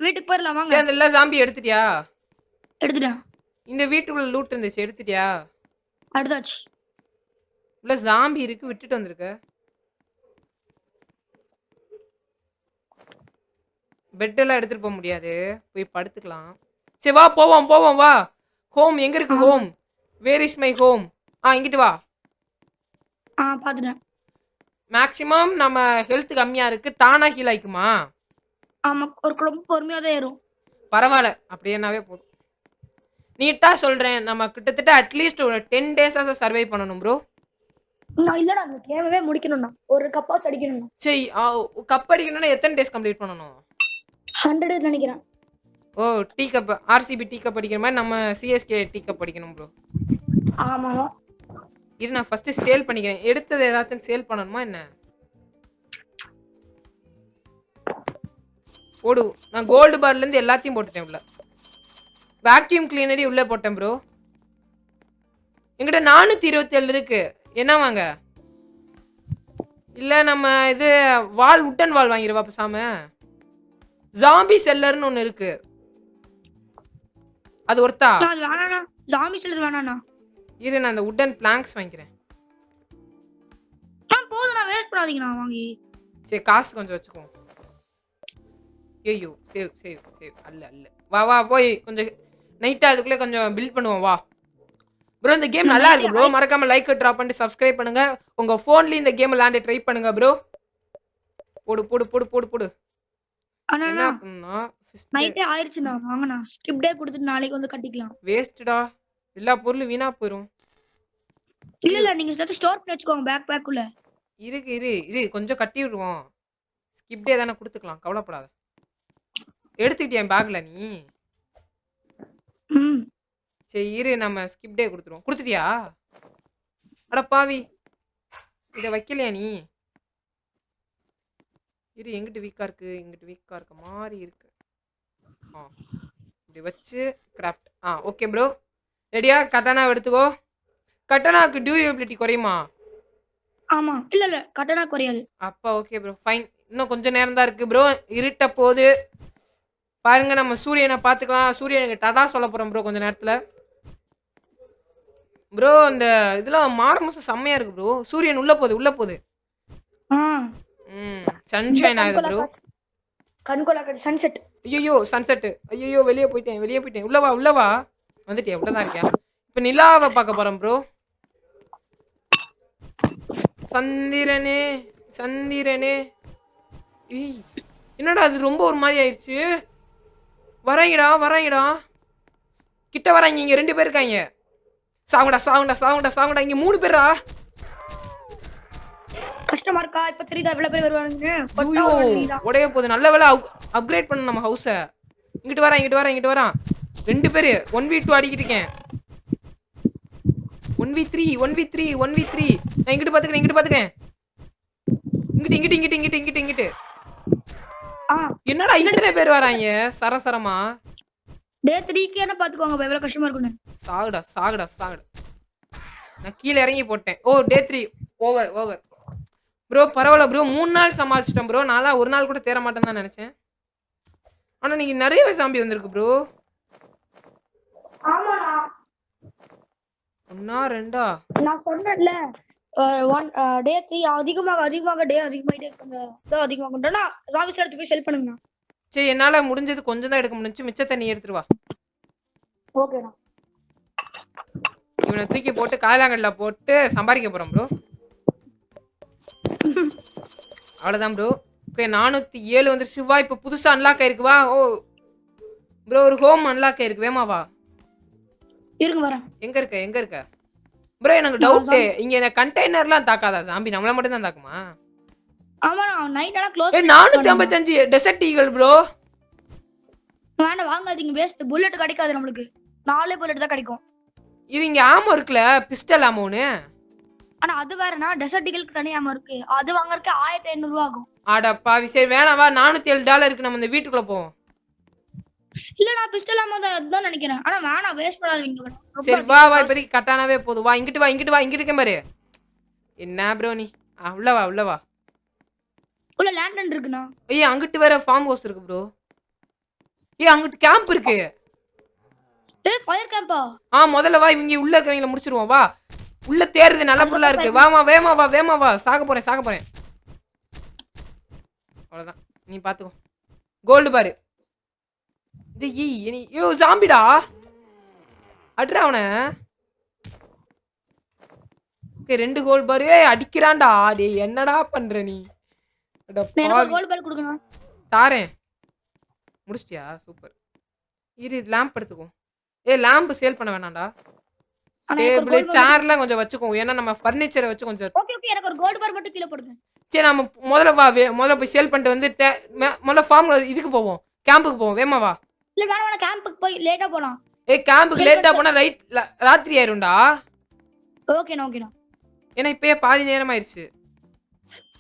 வீட்டுக்கு போறலாம் வாங்க. சரி, அந்த எல்லா ஜாம்பி எடுத்துட்டியா? எடுத்துட்டேன். இந்த வீட்டுக்குள்ள லூட் இருந்துச்சு, எடுத்துட்டியா? அடுத்தாச்சு. உள்ள ஜாம்பி இருக்கு, விட்டுட்டு வந்திருக்க. பெட் எல்லாம் எடுத்துட்டு போக முடியாது, போய் படுத்துக்கலாம். சரி வா போவோம் வா. ஹோம் எங்க இருக்கு? Home where is my home? இங்கிட்டு வா. பாத்துட்டேன். மேக்ஸிமம் நம்ம ஹெல்த் கம்மியா இருக்கு, தானா ஹீல் ஆயிக்குமா? ஆமா, ஒரு ரொம்ப பொறுமையா தான் ஏறும். பரவாயில்ல, அப்படியேனாவே போதும். நீட்டா சொல்றேன், நம்ம கிட்டத்தட்ட அட்லீஸ்ட் ஒரு 10 டேஸா சர்வை பண்ணணும் ப்ரோ. இல்லடா, அந்த கேமவே முடிக்கணும்னா ஒரு கப்பாச்சு அடிக்கணும். சரி, கப் அடிக்கணும்னா எத்தனை டேஸ் கம்ப்ளீட் பண்ணணும்? 100 நினைக்கிறேன். Oh the cup RCB the cup அடிக்கிற மாதிரி நம்ம சிஎஸ்கே டீ கப் அடிக்கணும் ப்ரோ. ஆமாவா? இரு நான் ஃபர்ஸ்ட் சேல் பண்ணிக்கிறேன். எடுத்தது ஏதாச்சும் சேல் பண்ணணுமா என்ன? போடு. நான் கோல்டு பார்ல இருந்து எல்லாத்தையும் போட்டுட்டேன் உள்ள. வேக்யூம் கிளீனரி உள்ள போட்டேன் ப்ரோ. என்கிட்ட 427 இருக்கு. என்ன வாங்க? இல்ல நம்ம இது வால் உட்டன் வால் வாங்கிடுவா பேசாம. ஜாம்பி செல்லர்னு ஒன்னு இருக்கு. அது ஒருத்தா? அது வேணாண்ணா. Zombie seller வேணாண்ணா. இரு நான் அந்த உட்டன் பிளாங்க்ஸ் வாங்கிக்கிறேன். போதுண்ணா, வேஸ்ட் பண்ணாதீங்கண்ணா வாங்கி. சரி காசு கொஞ்சம் வச்சுக்கோ. ஐயோ சேவ் சேவ் சேவ் அல்ல அல்ல. வா வா போய் கொஞ்சம் நைட்டா அதுக்குள்ளே கொஞ்சம் பில்ட் பண்ணுவோம் வா. ப்ரோ இந்த கேம் நல்லா இருக்கு ப்ரோ. மறக்காம லைக் ட்ராப் பண்ணிட்டு சப்ஸ்கிரைப் பண்ணுங்க. உங்க போன்லயும் இந்த கேம் விளையாண்டு ட்ரை பண்ணுங்க ப்ரோ. போடு போடு போடு போடு போடு. என்ன பண்ணா நைட்டே ஆயிருச்சுண்ணா. வாங்கண்ணா, ஸ்கிப் டே கொடுத்துட்டு நாளைக்கு வந்து கட்டிக்கலாம். வேஸ்ட்டா. எல்லா பொருளும் வீணா போயிடும். இல்ல இல்ல, நீங்க சேர்த்து ஸ்டோர் பண்ணி வச்சுக்கோங்க பேக் பேக்குள்ள. இருக்கு இரு இது கொஞ்சம் கட்டி விடுவோம். ஸ்கிப் டே தானே கொடுத்துக்கலாம், கவலைப்படாத. எடுத்துக்கிட்டியா பேக்ல நீ? சரி இரு நம்ம ஸ்கிப் டே கொடுத்துருவோம். கொடுத்துட்டியா? அட பாவி, இதை வைக்கலையா நீ? இரு எங்கிட்டு வீக்கா இருக்கு, இங்கிட்டு வீக்கா இருக்க மாதிரி இருக்கு. இப்படி வச்சு கிராஃப்ட். ஓகே ப்ரோ ரெடியா? கட்டானா எடுத்துக்கோ. கட்டானாக்கு டியூரபிலிட்டி குறையுமா? ஆமா. இல்ல இல்ல, கட்டணா குறையாது. அப்பா ஓகே ப்ரோ ஃபைன். இன்னும் கொஞ்சம் நேரம் தான் இருக்கு ப்ரோ. இருட்ட போது பாருங்க. நம்ம சூரியனை பார்த்துக்கலாம். சூரியனுக்கு டடா சொல்ல போறோம் ப்ரோ கொஞ்ச நேரத்துல. ப்ரோ அந்த இதெல்லாம் மாரமசம் செம்மையா இருக்கு ப்ரோ. சூரியன் உள்ள போகுது உள்ள போகுது. சன்ஷைன் ஆகுது ப்ரோ. கண்கொள்ளா சன்செட். ஐயோ சன்செட். ஐயோ வெளியே போயிட்டேன். உள்ளவா உள்ளவா வந்துட்டேன். உள்ளதான் இருக்கியா? இப்போ நிலாவை பார்க்க போறோம் ப்ரோ. சந்திரனே சந்திரனே. என்னடா அது ரொம்ப ஒரு மாதிரி ஆயிடுச்சு. வராங்கடா. கிட்ட வராங்க. இங்க 2 பேர் இருக்காங்க. சாகுடா. இங்க 3 பேரா? கஷ்டமா இருக்கா? இப்ப தெரியுதா எவ்வளவு பேர் வருவாங்க? ஐயோ உடைய போகுது. நல்ல வேலை அப்கிரேட் பண்ண நம்ம ஹவுஸ. இங்கிட்டு வரான். 2 பேரு 1v2 அடிக்கிட்டு இருக்கேன். 1v3. நான் இங்கிட்டு பாத்துக்கிறேன். இங்கிட்டு. என்னடா இத்தனை பேர் வராங்க சரசரமா? டே 3 என்ன பாத்துக்கோங்க எவ்வளவு கஷ்டமா இருக்குன்னு. சாகுடா. நான் கீழே இறங்கி போட்டேன். ஓ டே 3 ஓவர் ப்ரோ. பரவாயில்ல ப்ரோ. 3 நாள் சமாளிச்சிட்டேன் ப்ரோ. நான்லாம் ஒரு நாள் கூட தேர மாட்டேன்னு தான் நினைச்சேன். ஆனா நீங்க நிறையவே சாம்பி வந்திருக்கு ப்ரோ. ஆமாடா. 1 2 நான் சொன்னேன்ல டே 3 அதிகமாக டே அதிகமாயிட்டே இருக்குங்க. அதிகமாகண்டா ராவிஸ் எடுத்து போய் செல் பண்ணுங்க. சரி என்னால முடிஞ்சது கொஞ்சம் தான் எடுக்க முடிஞ்சு. மிச்ச தண்ணி எடுத்துட்டு வா. ஓகேடா. இவனை தூக்கி போட்டு காலாங்கல்ல போட்டு சம்பாதிக்க போறோம் ப்ரோ. அவ்வளவுதான் ப்ரோ. ஓகே 407 வந்துருச்சு. வா இப்போ புதுசா அன்லாக் ஆயிருக்கு. வா. ஓ ப்ரோ ஒரு ஹோம் அன்லாக் ஆயிருக்கு. வேமா வா. இருங்க வரேன். எங்க இருக்க ப்ரோ? எனக்கு டவுட். இங்க இந்த கண்டெய்னர்லாம் தாக்காதா ஜாம்பி? நம்மள மட்டும் தான் தாக்குமா? ஆமா நான் நைட் ஆனா க்ளோஸ். 455 dessert eagle bro. வேணா வாங்காதீங்க, வேஸ்ட். புல்லட் கிடைக்காது நமக்கு. 4 புல்லட் தான் கிடைக்கும். இது இங்க ஆமோ இருக்குல, பிஸ்டல் ஆமோன்னு. ஆனா அது வேறனா, டெசர்ட் ஈகிளுக்கு தனி ஆமோ இருக்கு. அது வாங்குறதுக்கு 1500 ரூபாய் ஆகும். அட பாவி. சரி வேணா வா. $407 நம்ம இந்த வீட்டுக்குள்ள போவோம். இல்ல நான் பிஸ்டல் ஆமோ தான் நினைக்கிறேன். ஆனா வேணா, வேஸ்ட் பண்ணாதீங்க. சரி வா இப்போதைக்கு கட்டானாவே போதும். வா இங்கிட்டு வா. இங்கிட்டு இருக்க பாரு. என்ன ப்ரோ நீ? உள்ள வா. உள்ள லேண்டன் இருக்குண்ணா. ஐயா அங்கிட்டு வேற ஃபார்ம் ஹவுஸ் இருக்கு ப்ரோ. அங்கிட்டு கேம்ப் இருக்கு. Fire CAMPA? முதல்ல வா. இவங்க உள்ள இருக்கவங்கள முடிச்சிருவோம். வா உள்ள தேர்றது நல்ல பொருளா இருக்கு. வேமா வா. சாக போறேன். அவ்வளவுதான். நீ பாத்துக்கோ. கோல்டு பாரு. ஐயோ ஜாம்பிடா. அட்ரா அவனை. ஓகே 2 கோல்டு பாரு. அடிக்கிறான்டா. டேய் என்னடா பண்ற நீ? எனக்கு கோல்டு பார் கொடுக்கணும். தாரேன். முடிச்சிட்டியா? சூப்பர். இரு லாம்ப் எடுத்துக்கோ. லாம்ப் சேல் பண்ண வேணாம்டா. டேபிள் சேர்லாம் கொஞ்சம் வச்சுக்கோ. ஏன்னா நம்ம ஃபர்னிச்சரை வச்சு கொஞ்சம். ஓகே எனக்கு ஒரு கோல்டு பார் மட்டும் கீழ போடுங்க. சரி நம்ம முதல்ல போய் சேல் பண்ணிட்டு வந்து முதல்ல ஃபார்ம் இதுக்கு போவோம். கேம்புக்கு போவோம். வேமா வா. இல்ல வேணாம் கேம்புக்கு போய் லேட்டா போலாம். ஏய் கேம்புக்கு லேட்டா போனா ராத்திரி ஆயிரும்டா. ஓகேண்ணா. ஏன்னா இப்பயே பாதி நேரம் ஆயிருச்சு.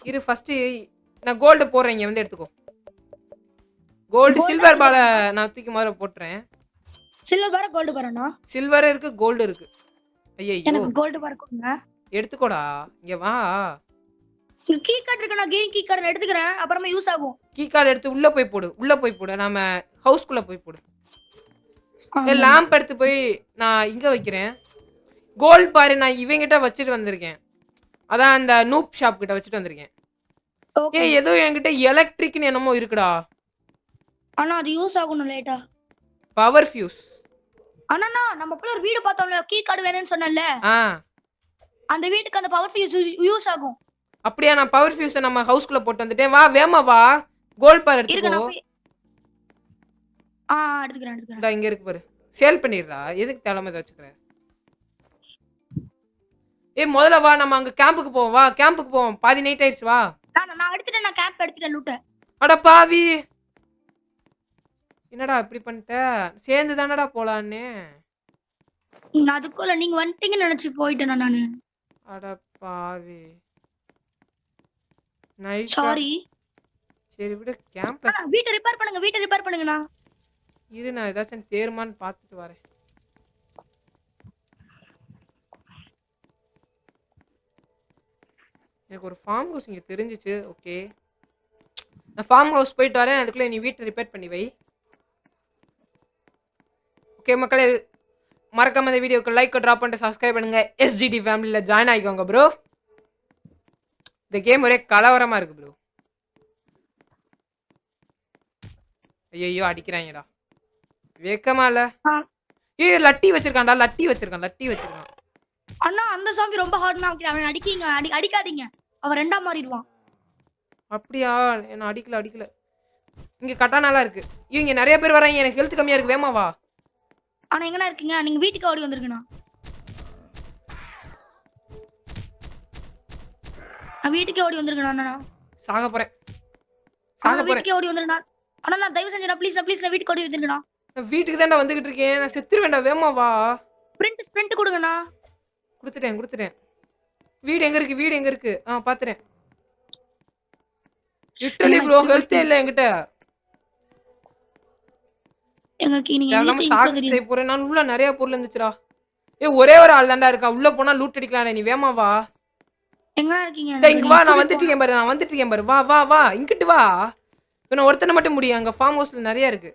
இரு ஃபர்ஸ்ட் நான் கோல்டு போடுறேன், இங்க வந்து எடுத்துக்கோ. கோல்டு சில்வர் பால நான் தூக்கி மாதிரி போட்டுறேன். சில்வர் பார கோல்டு பாரண்ணா. சில்வர் இருக்கு கோல்டு இருக்கு. ஐயோ எனக்கு கோல்டு பார கொடுங்க. எடுத்துக்கோடா, இங்க வா. கீ கார்டு இருக்குண்ணா, கீ கார்டு எடுத்துக்கிறேன், அப்புறமா யூஸ் ஆகும். கீ கார்டு எடுத்து உள்ள போய் போடு. நாம ஹவுஸ்க்குள்ள போய் போடு. லேம்ப் எடுத்து போய் நான் இங்க வைக்கிறேன். கோல்டு பாரு நான் இவங்கிட்ட வச்சுட்டு வந்திருக்கேன். அதான் அந்த நூப் ஷாப் கிட்ட வச்சுட்டு வந்திருக்கேன். ஏய் ஏதோ என்கிட்ட எலக்ட்ரிக்னு என்னமோ இருக்குடா. அண்ணா அது யூஸ் ஆகணும் லேட்டா. Power fuse. அண்ணா நமக்குள்ள ஒரு வீடு பார்த்தோம்ல, கீ கார்டு வேணும்னு சொன்னேன்ல, அந்த வீட்டுக்கு அந்த பவர் ஃபியூஸ் யூஸ் ஆகும். அப்படியே நான் பவர் ஃபியூஸை நம்ம ஹவுஸ்க்குள்ள போட்டு வந்துட்டேன். வா வேமா வா, கோல்ட் பார் எடுத்துக்கோ. எடுத்துக்கிறேன். இங்க இருக்கு பாரு, சேல் பண்ணிடுறா. எதுக்கு தேவையில்லாம இதை வச்சுக்கிற? ஏய் முதல்ல வா, நம்ம அங்க கேம்புக்கு போவோம். வா கேம்புக்கு போவோம், பாதி நைட் ஆயிடுச்சு. வா. நான் எடுத்துட்டேன், நான் கேம்ப் எடுத்துட்டேன் லூட்ட. அட பாவி, என்னடா இப்படி பண்ணிட்ட? சேர்ந்து தானடா போலான்னு. அதுக்குள்ள நீங்க வந்துட்டீங்கன்னு நினைச்சு போயிட்டேன் நானு. அட பாவி, நைட் சாரி. சரி விடு, கேம்ப் வீட்டை ரிப்பேர் பண்ணுங்கண்ணா. இரு நான் ஏதாச்சும் தேருமான்னு பார்த்துட்டு வரேன். எனக்கு ஒரு ஃபார்ம் ஹவுஸ் இங்கே தெரிஞ்சிச்சு. ஓகே நான் ஃபார்ம் ஹவுஸ் போயிட்டு வரேன், அதுக்குள்ளே நீ வீட்டை ரிப்பேர் பண்ணி வை. ஓகே மக்களே, மறக்காம இந்த வீடியோக்கு லைக் ட்ராப் பண்ணிட்டு சப்ஸ்கிரைப் பண்ணுங்க. SGT ஃபேமிலியில் ஜாயின் ஆகிக்கோங்க ப்ரோ. இந்த கேம் ஒரே கலவரமாக இருக்கு ப்ரோ. ஐயோ அடிக்கிறாங்கடா, வெக்கமா இல்ல? ஏய் லட்டி வச்சிருக்கான்டா, லட்டி வச்சிருக்கான். அண்ணா அந்த சாமி ரொம்ப ஹார்ட்னா, அவன் அடிக்காதீங்க, அவன் ரெண்டா மாறிடுவான். அப்படியா? என்ன அடிக்கல. இங்க கட்டானாலாம் இருக்கு. இங்க நிறைய பேர் வராங்க, எனக்கு ஹெல்த் கம்மியா இருக்கு. வேமா வா. ஆனா எங்கடா இருக்கீங்க? நீங்க வீட்டுக்கு ஓடி வந்திருக்கீங்க. நான் வீட்டுக்கே ஓடி வந்திருக்கேன் அண்ணா. சாக போறேன். வீட்டுக்கே ஓடி வந்திருக்கேன் அண்ணா. நான் தயவு செஞ்சு ப்ளீஸ் நான் வீட்டுக்கு ஓடி வந்திருக்கேன். நான் வீட்டுக்கு தான்டா வந்துகிட்டு இருக்கேன். நான் செத்துருவேன்டா. வேமா வா. ஸ்பிரிண்ட் கொடுங்கண்ணா. கொடுத்துட்டேன். வீடு எங்க இருக்கு? பாத்துறேன். லிட்டரலி ப்ரோ ஹெல்த்தே இல்ல என்கிட்ட. நான் சாக்ஸ் போறேன். நான் உள்ள நிறைய பொருள் இருந்துச்சுடா. ஒரே ஒரு ஆள் தான்டா இருக்கா. உள்ள போனா லூட் அடிக்கலாம். நீ வேமா வா. எங்கடா இருக்கீங்க? இங்க வா, நான் வந்துட்டேன் பாரு. வா இங்கிட்டு வா. நான் ஒருத்தனை மட்டும் முடியும். அங்க ஃபார்ம் ஹவுஸ்ல நிறைய இருக்கு.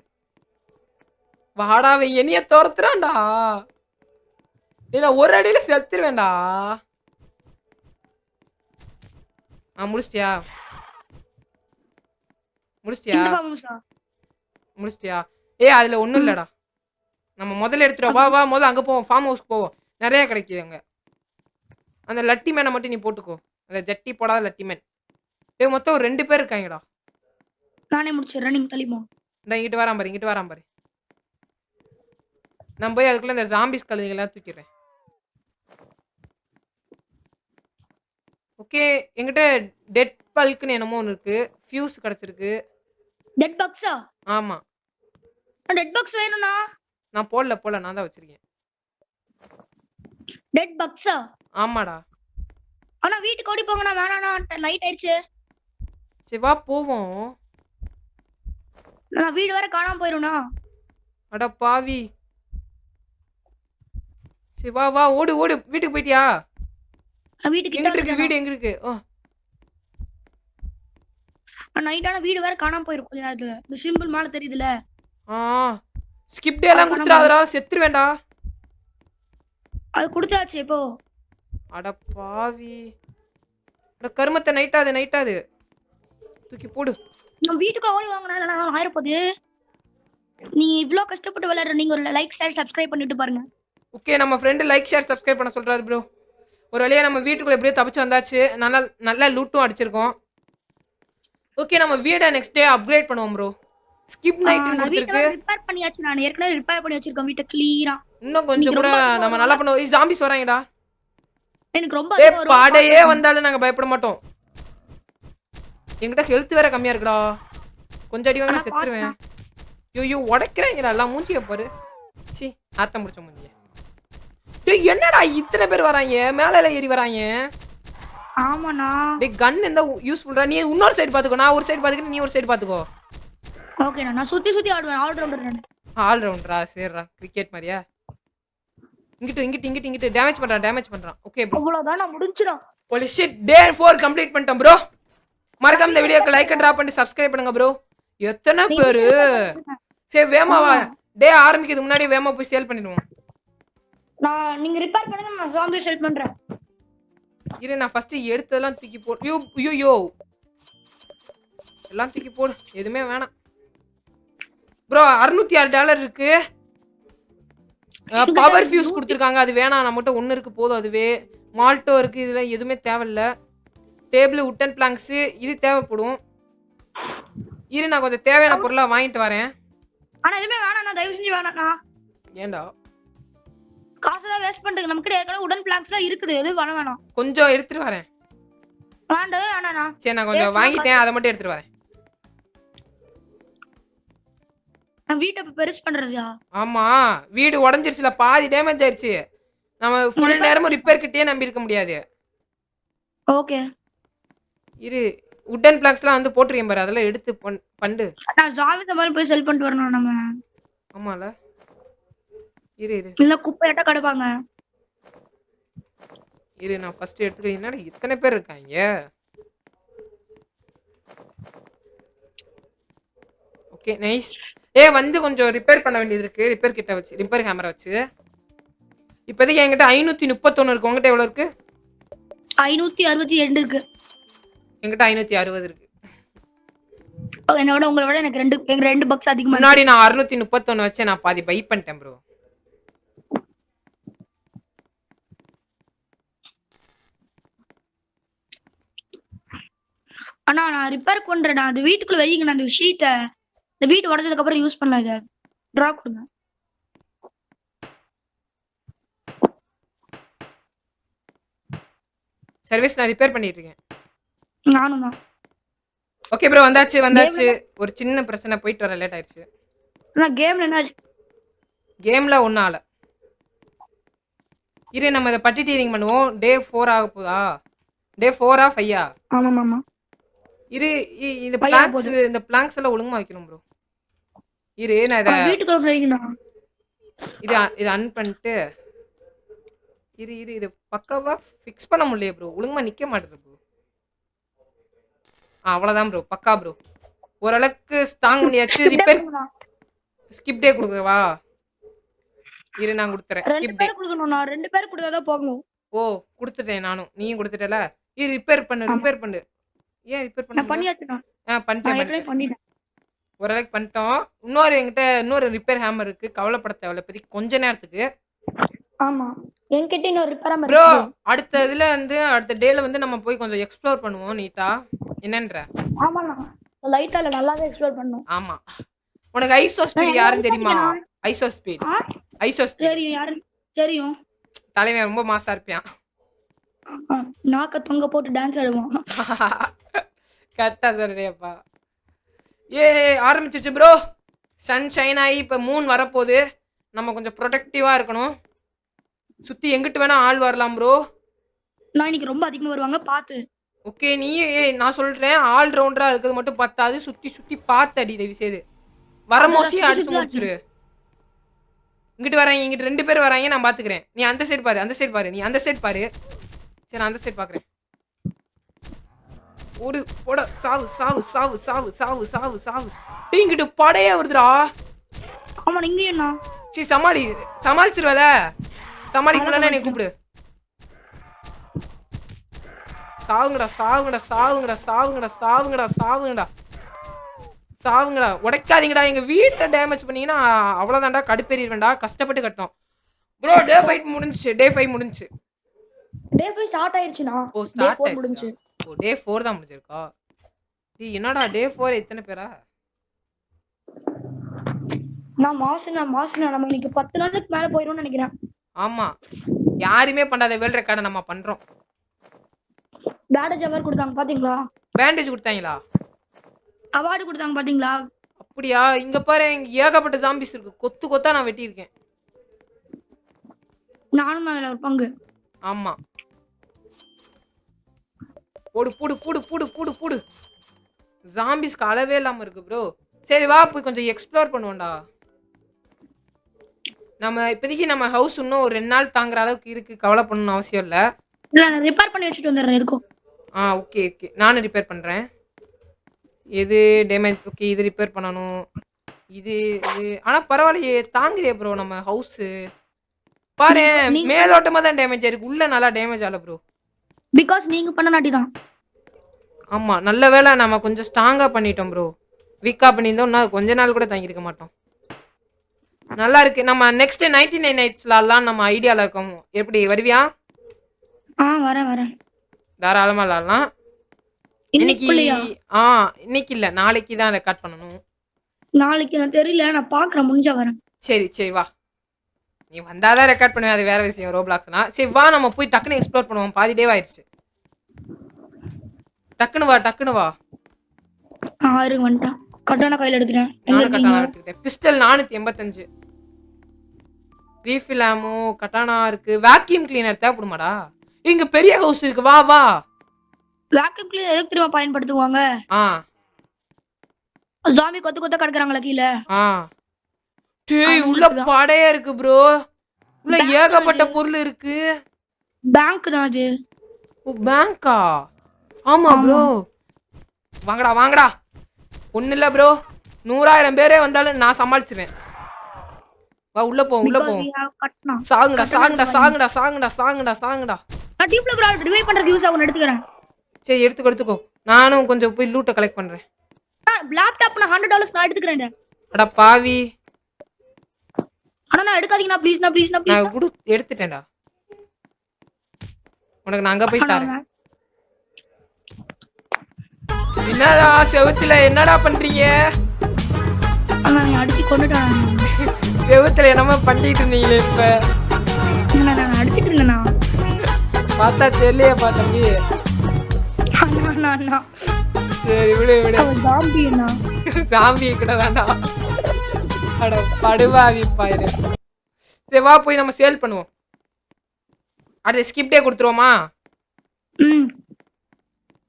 வாடா, என்னைய துரத்துறான்டா. நான் ஒரு அடியில செத்துருவேன்டா. முடிச்சிட்டியா? அதுல ஒண்ணும் இல்லடா. நம்ம முதல்ல எடுத்துட்டோம். வா முதல்ல அங்க போவோம், ஃபார்ம் ஹவுஸ்க்கு போவோம். நிறைய கிடைக்குது அங்க. அந்த லட்டி மேனை மட்டும் நீ போட்டுக்கோ, அந்த ஜட்டி போடாத லட்டி மேன். மொத்தம் ஒரு 2 பேர் இருக்காங்கடா. நானே முடிச்சிடுறேன், நீங்க தள்ளிப்போ. இங்கிட்டு வரான் பாரு. நான் போய் அதுக்குள்ள இந்த ஜாம்பிஸ் கழுதைகள்லாம் தூக்கிடுறேன். ஓகே, என்கிட்ட டெட் பல்க்னு என்னமோ ஒன்று இருக்கு. ஃபியூஸ் கிடைச்சிருக்கு. டெட் பாக்ஸா? ஆமா, டெட் பாக்ஸ் வேணும்னா. நான் போடல, நான் தான் வச்சிருக்கேன். டெட் பாக்ஸா? ஆமாடா. ஆனா வீட்டுக்கு ஓடி போங்கண்ணா. வேணாண்ணா, நைட் ஆயிடுச்சு. சரி வா போவோம். நான் வீடு வரை காணாம போயிரும்ண்ணா. அட பாவி. சரி வா ஓடு. வீட்டுக்கு போயிட்டியா? வீட்டுக்கு வீடு எங்க இருக்கு? நைட்டான வீடு வேற காணாம போயிரும். கொஞ்ச நேரத்துல இந்த சிம்பிள் மேல தெரியுதுல. ஸ்கிப் டே எல்லாம் குடுத்துறாதடா, செத்துருவேன்டா. அது குடுத்தாச்சு இப்போ. அட பாவி. அட கர்மத்தை நைட்டாது. தூக்கி போடு. நான் வீட்டுக்கு ஓடி வாங்கனா நான் ஆயிர போகுது. நீ இவ்ளோ கஷ்டப்பட்டு விளையாடுற, நீங்க ஒரு லைக் ஷேர் சப்ஸ்கிரைப் பண்ணிட்டு பாருங்க. ஓகே, நம்ம ஃப்ரெண்ட் லைக் ஷேர் சப்ஸ்கிரைப் பண்ண சொல்றாரு ப்ரோ. ஒரு வழியா நம்ம வீட்டுக்குள்ள எப்படியோ தப்பிச்சு வந்தாச்சு. நல்ல லூட்டும் அடிச்சிருக்கோம். ஓகே, நம்ம வீடை நெக்ஸ்ட் டே அப்கிரேட் பண்ணுவோம் ப்ரோ. ஸ்கிப் நைட் கொடுத்திருக்கு. ரிப்பேர் பண்ணியாச்சு. நான் ஏற்கனவே ரிப்பேர் பண்ணி வச்சிருக்கேன் வீட்டை கிளியரா. இன்னும் கொஞ்சம் கூட நம்ம நல்லா பண்ணுவோம். ஜாம்பிஸ் வராங்கடா. எனக்கு ரொம்ப பாடையே வந்தாலும் நாங்க பயப்பட மாட்டோம். என்கிட்ட ஹெல்த் வேற கம்மியா இருக்குடா. கொஞ்சம் அடி வாங்க செத்துருவேன். ஐயோ உடைக்கிறாங்கடா எல்லாம் மூஞ்சிய பாரு. சி ஆத்த முடிச்ச மூஞ்சிய. டேய் என்னடா இத்தனை பேர் வராங்க மேல ஏறி வராங்க. ஆமாண்ணா. டேய் கன் இருந்தா யூஸ்ஃபுல்டா. நீ இன்னொரு சைடு பாத்துக்கோ, நான் ஒரு சைடு பாத்துக்கிறேன், நீ ஒரு சைடு பாத்துக்கோ. ஓகேண்ணா, நான் சுத்தி ஆடுவேன். ஆல்ரவுண்டர் நான். ஆல்ரவுண்டரா? சரிடா கிரிக்கெட் மாதிரியா? இங்கிட்டு டேமேஜ் பண்றான். ஓகே ப்ரோ, அவ்வளவுதான், நான் முடிஞ்சிடா. holy shit டே 4 கம்ப்ளீட் பண்ணிட்டோம் ப்ரோ. மறக்காம இந்த வீடியோக்கு லைக் டிராப் பண்ணி சப்ஸ்கிரைப் பண்ணுங்க ப்ரோ. எத்தனை பேரு? சரி வேமாவா டே ஆரம்பிக்கிறது முன்னாடி வேமா போய் சேல் பண்ணிடுவோம். நீங்க ரிப்பேர் பண்ணுங்க, நான் ஜாம்பி சேல் பண்றேன். இரு நான் ஃபர்ஸ்ட் எடுத்ததெல்லாம் தூக்கி போடு. யூ எல்லாம் தூக்கி போடு, எதுவுமே வேணாம் ப்ரோ. $606 இருக்கு. பவர் ஃபியூஸ் கொடுத்துருக்காங்க, அது வேணாம். நம்மகிட்ட ஒன்று இருக்கு போதும், அதுவே. மால்ட்டோ இருக்கு, இதெல்லாம் எதுவுமே தேவையில்ல. டேபிள் உட்டன் பிளாங்க்ஸு இது தேவைப்படும். இரு நான் கொஞ்சம் தேவையான பொருளாக வாங்கிட்டு வரேன். ஆனா எதுவுமே வேணாண்ணா, தயவு செஞ்சு வேணாண்ணா. ஏண்டா காசுலாம் வேஸ்ட் பண்ணுங்க, நமக்கு ஏற்கனவே உடன் பிளாங்க்ஸ்லாம் இருக்குது, எதுவும் வேணாம். கொஞ்சம் எடுத்துட்டு வரேன். வேண்டவே வேணாண்ணா. சரி நான் கொஞ்சம் வாங்கிட்டேன், அதை மட்டும் எடுத்துட்டு வரேன். நான் வீட்டை பெருசு பண்றதா? ஆமா, வீடு உடஞ்சிருச்சுல, பாதி டேமேஜ் ஆயிடுச்சு. நம்ம ஃபுல் நேரமும் ரிப்பேர் கிட்டே நம்பி இருக்க முடியாது. ஓகே இரு உட்டன் பிளாக்ஸ்லாம் வந்து போட்டுருக்கேன் பாரு, அதெல்லாம் எடுத்து பண்டு. நான் ஜாமி சமாளி போய் செல் பண்ணிட்டு வரணும் நம்ம. ஆமால, இரு இல்ல குப்பையாட்ட கிடப்பாங்க. இரு நான் ஃபர்ஸ்ட் எடுத்துக்கிறேன். என்னடா இத்தனை பேர் இருக்காங்க. Okay nice. வந்து கொஞ்சம் ரிப்பேர் பண்ண வேண்டியது இருக்கு. ரிப்பேர் கிட்ட வச்சு, ரிப்பேர் கேமரா வச்சு. இப்போதைக்கு என்கிட்ட 531 இருக்கு. உங்ககிட்ட எவ்வளவு இருக்கு? 562 இருக்கு. என்கிட்ட 560 இருக்கு. என்னோட உங்களை விட எனக்கு ரெண்டு பக்ஸ் அதிகமா. முன்னாடி நான் 631 வச்சு நான் பாதி பை பண்ணிட்டேன் ப்ரோ. அண்ணா நான் ரிப்பேர் பண்றேன். அது வீட்டுக்குள்ள வைங்க, அந்த ஷீட்டை இந்த வீட்டு உடஞ்சதுக்கு அப்புறம் யூஸ் பண்ணலாம். இதை டிரா கொடுங்க. சர்வீஸ் நான் ரிப்பேர் பண்ணிட்டு இருக்கேன். நானும் தான். ஓகே ப்ரோ, வந்தாச்சு. ஒரு சின்ன பிரச்சனை, போயிட்டு வர லேட் ஆயிடுச்சு. கேம்ல என்ன? கேம்ல ஒன்றும் ஆகல. இரு நம்ம இதை பட்டி டீரிங் பண்ணுவோம். டே 4 ஆக போதா? டே 4ஆ 5ஆ? ஆமாம். இரு இந்த பிளாங்க்ஸ் எல்லாம் ஒழுங்கா வைக்கணும் ப்ரோ. இரு நான் இதை வீட்டுக்குள்ள வைக்கணும். இது அன் பண்ணிட்டு இரு இது பக்காவா ஃபிக்ஸ் பண்ண முடியல ப்ரோ. ஒழுங்கா நிக்க மாட்டேங்குது ப்ரோ. அவ்வளவுதான் ப்ரோ, பக்கா ப்ரோ. ஓரளவுக்கு ஸ்ட்ராங் பண்ணியாச்சு. ரிப்பேர் ஸ்கிப் டே கொடுக்கவா? இரு நான் கொடுத்துறேன். ஸ்கிப் டே கொடுக்கணும். நான் 2 பேர் கொடுத்தாதான் போகணும். ஓ கொடுத்துட்டேன் நானும், நீயும் கொடுத்துட்டல. இது ரிப்பேர் பண்ணு. ஏன் ரிப்பேர் பண்ண? பண்ணிட்டேன். ஓரளவுக்கு பண்ணிட்டோம். என்கிட்ட இன்னொரு ரிப்பேர் ஹேமர் இருக்கு, கவலைப்பட தேவையில்ல இப்போதைக்கு கொஞ்ச நேரத்துக்கு. ஆமா என்கிட்ட இன்னொரு ரிப்பேர் ஹேமர் ப்ரோ. அடுத்த இதுல வந்து அடுத்த டேல வந்து நம்ம போய் கொஞ்சம் எக்ஸ்ப்ளோர் பண்ணுவோம் நீட்டா. என்னன்ற? ஆமாண்ணா, லைட்டா இல்ல நல்லாவே எக்ஸ்ப்ளோர் பண்ணனும். ஆமா. உனக்கு ஐசோ ஸ்பீட் யாருன்னு தெரியுமா? ஐசோ ஸ்பீட் தெரியும். யாரு தெரியும்? தலைவன் ரொம்ப மாசா இருப்பான். நாக்க தொங்க போட்டு டான்ஸ் ஆடுவான். கரெக்டா சொல்றியப்பா. ஆரம்பிச்சிச்சு ப்ரோ. சன் ஷைன் ஆகி இப்போ மூன் வரப்போகுது. நம்ம கொஞ்சம் ப்ரொடக்டிவா இருக்கணும். சுத்தி எங்கிட்டு வேணா ஆள் வரலாம் ப்ரோ. நான் இன்னைக்கு ரொம்ப அதிகமா வருவாங்க பாத்து. ஓகே நீ நான் சொல்றேன், ஆல் ரவுண்டரா இருக்கிறது மட்டும் பத்தாது, சுத்தி பார்த்து அடி தயவு செய்து. வரமோசி அடிச்சு முடிச்சிரு. இங்கிட்டு வராங்க, இங்கிட்டு 2 பேர் வராங்க, நான் பாத்துக்கிறேன். நீ அந்த சைடு பாரு, நீ அந்த சைடு பாரு. சரி நான் அந்த சைடு பாக்குறேன். ஓடு போட. சாவு. இங்கிட்டு படையே வருதுடா. ஆமா இங்க என்ன? சீ சமாளிச்சிருவல. சமாளிக்கலன்னா நீ கூப்பிடு. சாவுங்கடா. உடைக்காதீங்கடா. எங்க வீட்டை டேமேஜ் பண்ணீங்கன்னா அவ்வளவுதான்டா, கடுப்பேறிடுவேன்டா. கஷ்டப்பட்டு கட்டணும் ப்ரோ. டே 5 முடிஞ்சுச்சு. டே 5 ஸ்டார்ட் ஆயிருச்சுனா. ஓ ஸ்டார்ட் ஆயிருச்சு. ஓ டே 4 தான் முடிஞ்சிருக்கா? டேய் என்னடா டே 4 இத்தனை பேரா? நான் மாசனா நம்ம இன்னைக்கு 10 நாளுக்கு மேல போயிரோம்னு நினைக்கிறேன். ஆமா, யாருமே பண்ணாத வேல் ரெக்கார்ட நம்ம பண்றோம். பேண்டேஜ் அவார்ட் கொடுத்தாங்க பாத்தீங்களா? பேண்டேஜ் கொடுத்தாங்களா? அவார்ட் கொடுத்தாங்க பாத்தீங்களா? அப்படியா? இங்க பாரு இங்க ஏகப்பட்ட ஜாம்பிஸ் இருக்கு. கொத்து கொத்தா நான் வெட்டியிருக்கேன். நானும் அதுல ஒரு பங்கு. ஆமா. போடு போடு போடு போடு போடு போடு. ஜாம்பிஸ்க்கு அளவே இல்லாம இருக்கு ப்ரோ. சரி வா போய் கொஞ்சம் எக்ஸ்ப்ளோர் பண்ணுவோம்டா. நம்ம இப்போதைக்கு நம்ம ஹவுஸ் இன்னும் ஒரு 2 நாள் தாங்குற அளவுக்கு இருக்கு. கவலை பண்ணணும்னு அவசியம் இல்ல. இல்ல நான் ரிப்பேர் பண்ணி வச்சுட்டு வந்துடுறேன் எதுக்கும். Okay okay. நானும் ரிப்பேர் பண்றேன். எது டேமேஜ் ஓகே இது ரிப்பேர் பண்ணணும். இது இது ஆனா பரவாயில்லையே தாங்குதே ப்ரோ நம்ம ஹவுஸ். பாரு மேலோட்டமா தான் டேமேஜ் ஆயிருக்கு. உள்ள நல்லா டேமேஜ் ஆகல ப்ரோ. பிகாஸ் நீங்க பண்ண நாட்டி தான். ஆமா நல்ல வேளை நம்ம கொஞ்சம் ஸ்ட்ராங்கா பண்ணிட்டோம் ப்ரோ. வீக்கா பண்ணியிருந்தோம்னா கொஞ்ச நாள் கூட தாங்கியிருக்க மாட்டோம். நல்லா இருக்கு. நம்ம நெக்ஸ்ட் 99 நைட்ஸ்லாம் நம்ம ஐடியால இருக்கோம். எப்படி வருவியா? வரேன். தாராளமா விளாடலாம். இன்னைக்கு இன்னைக்குள்ளயா? இன்னைக்கு இல்ல நாளைக்கு தான் ரெக்கார்ட் பண்ணணும். நாளைக்கு நான் தெரியல, நான் பாக்குறேன், முடிஞ்சா வரேன். சரி சரி வா. நீ வந்தாதான் ரெக்கார்ட் பண்ணுவேன். அது வேற விஷயம் ரோப்ளாக்ஸ்னா. சரி வா நம்ம போய் டக்குன்னு எக்ஸ்ப்ளோர் பண்ணுவோம். பாதி டே ஆயிடுச்சு. டக்குன்னு வா. இருங்க வந்துட்டேன். கட்டான கையில எடுத்துட்டேன். நானும் கட்டானா எடுத்துக்கிட்டேன். பிஸ்டல் 485. ரீஃபில் ஆமோ கட்டானா இருக்கு. வேக்யூம் கிளீனர் தேவைப்படுமாடா? இங்க பெரிய ஹவுஸ் இருக்கு. வா வா. வேக்யூம் கிளீனர் எதுக்கு தெரியுமா பயன்படுத்துவாங்க? ஜாம்பி கொத்து கொத்த கிடக்குறாங்களா கீழ? டேய் உள்ள படையா இருக்கு ப்ரோ. உள்ள ஏகப்பட்ட பொருள் இருக்கு. பேங்க் தான் அது. பேங்கா? ஆமா ப்ரோ. வாங்கடா. ஒண்ணு இல்ல ப்ரோ. 100,000 பேரே வந்தாலும் நான் சமாளிச்சிருவேன். வா உள்ள போ. சாங்குடா. நான் டீப்ல ப்ரோ ரிவைவ் பண்றதுக்கு யூஸ் ஆகும் எடுத்துக்கறேன். சரி எடுத்துக்கோ. நானும் கொஞ்சம் போய் லூட்ட கலெக்ட் பண்றேன். லேப்டாப் நான் $100 நான் எடுத்துக்கறேன். அட பாவி. நான் எடுக்காதீங்கனா ப்ளீஸ் நான் எடுத்துட்டேன்டா. உனக்கு நான் அங்க போய் தரேன். என்னடா செவுத்துல என்னடா பண்றீங்க? நான் அடிச்சு கொன்னுட்டான். செவுத்துல என்னமா பண்ணிட்டு இருந்தீங்களே இப்ப? நான் அடிச்சிட்டு இருந்தேனா? பார்த்தா தெரியலையே தம்பி. சரி விடு. ஜாம்பி கூட தான்டா. அட படுவாவி பாயிரு. சரி வா போய் நம்ம சேல் பண்ணுவோம். அடுத்து ஸ்கிப்டே கொடுத்துருவோமா?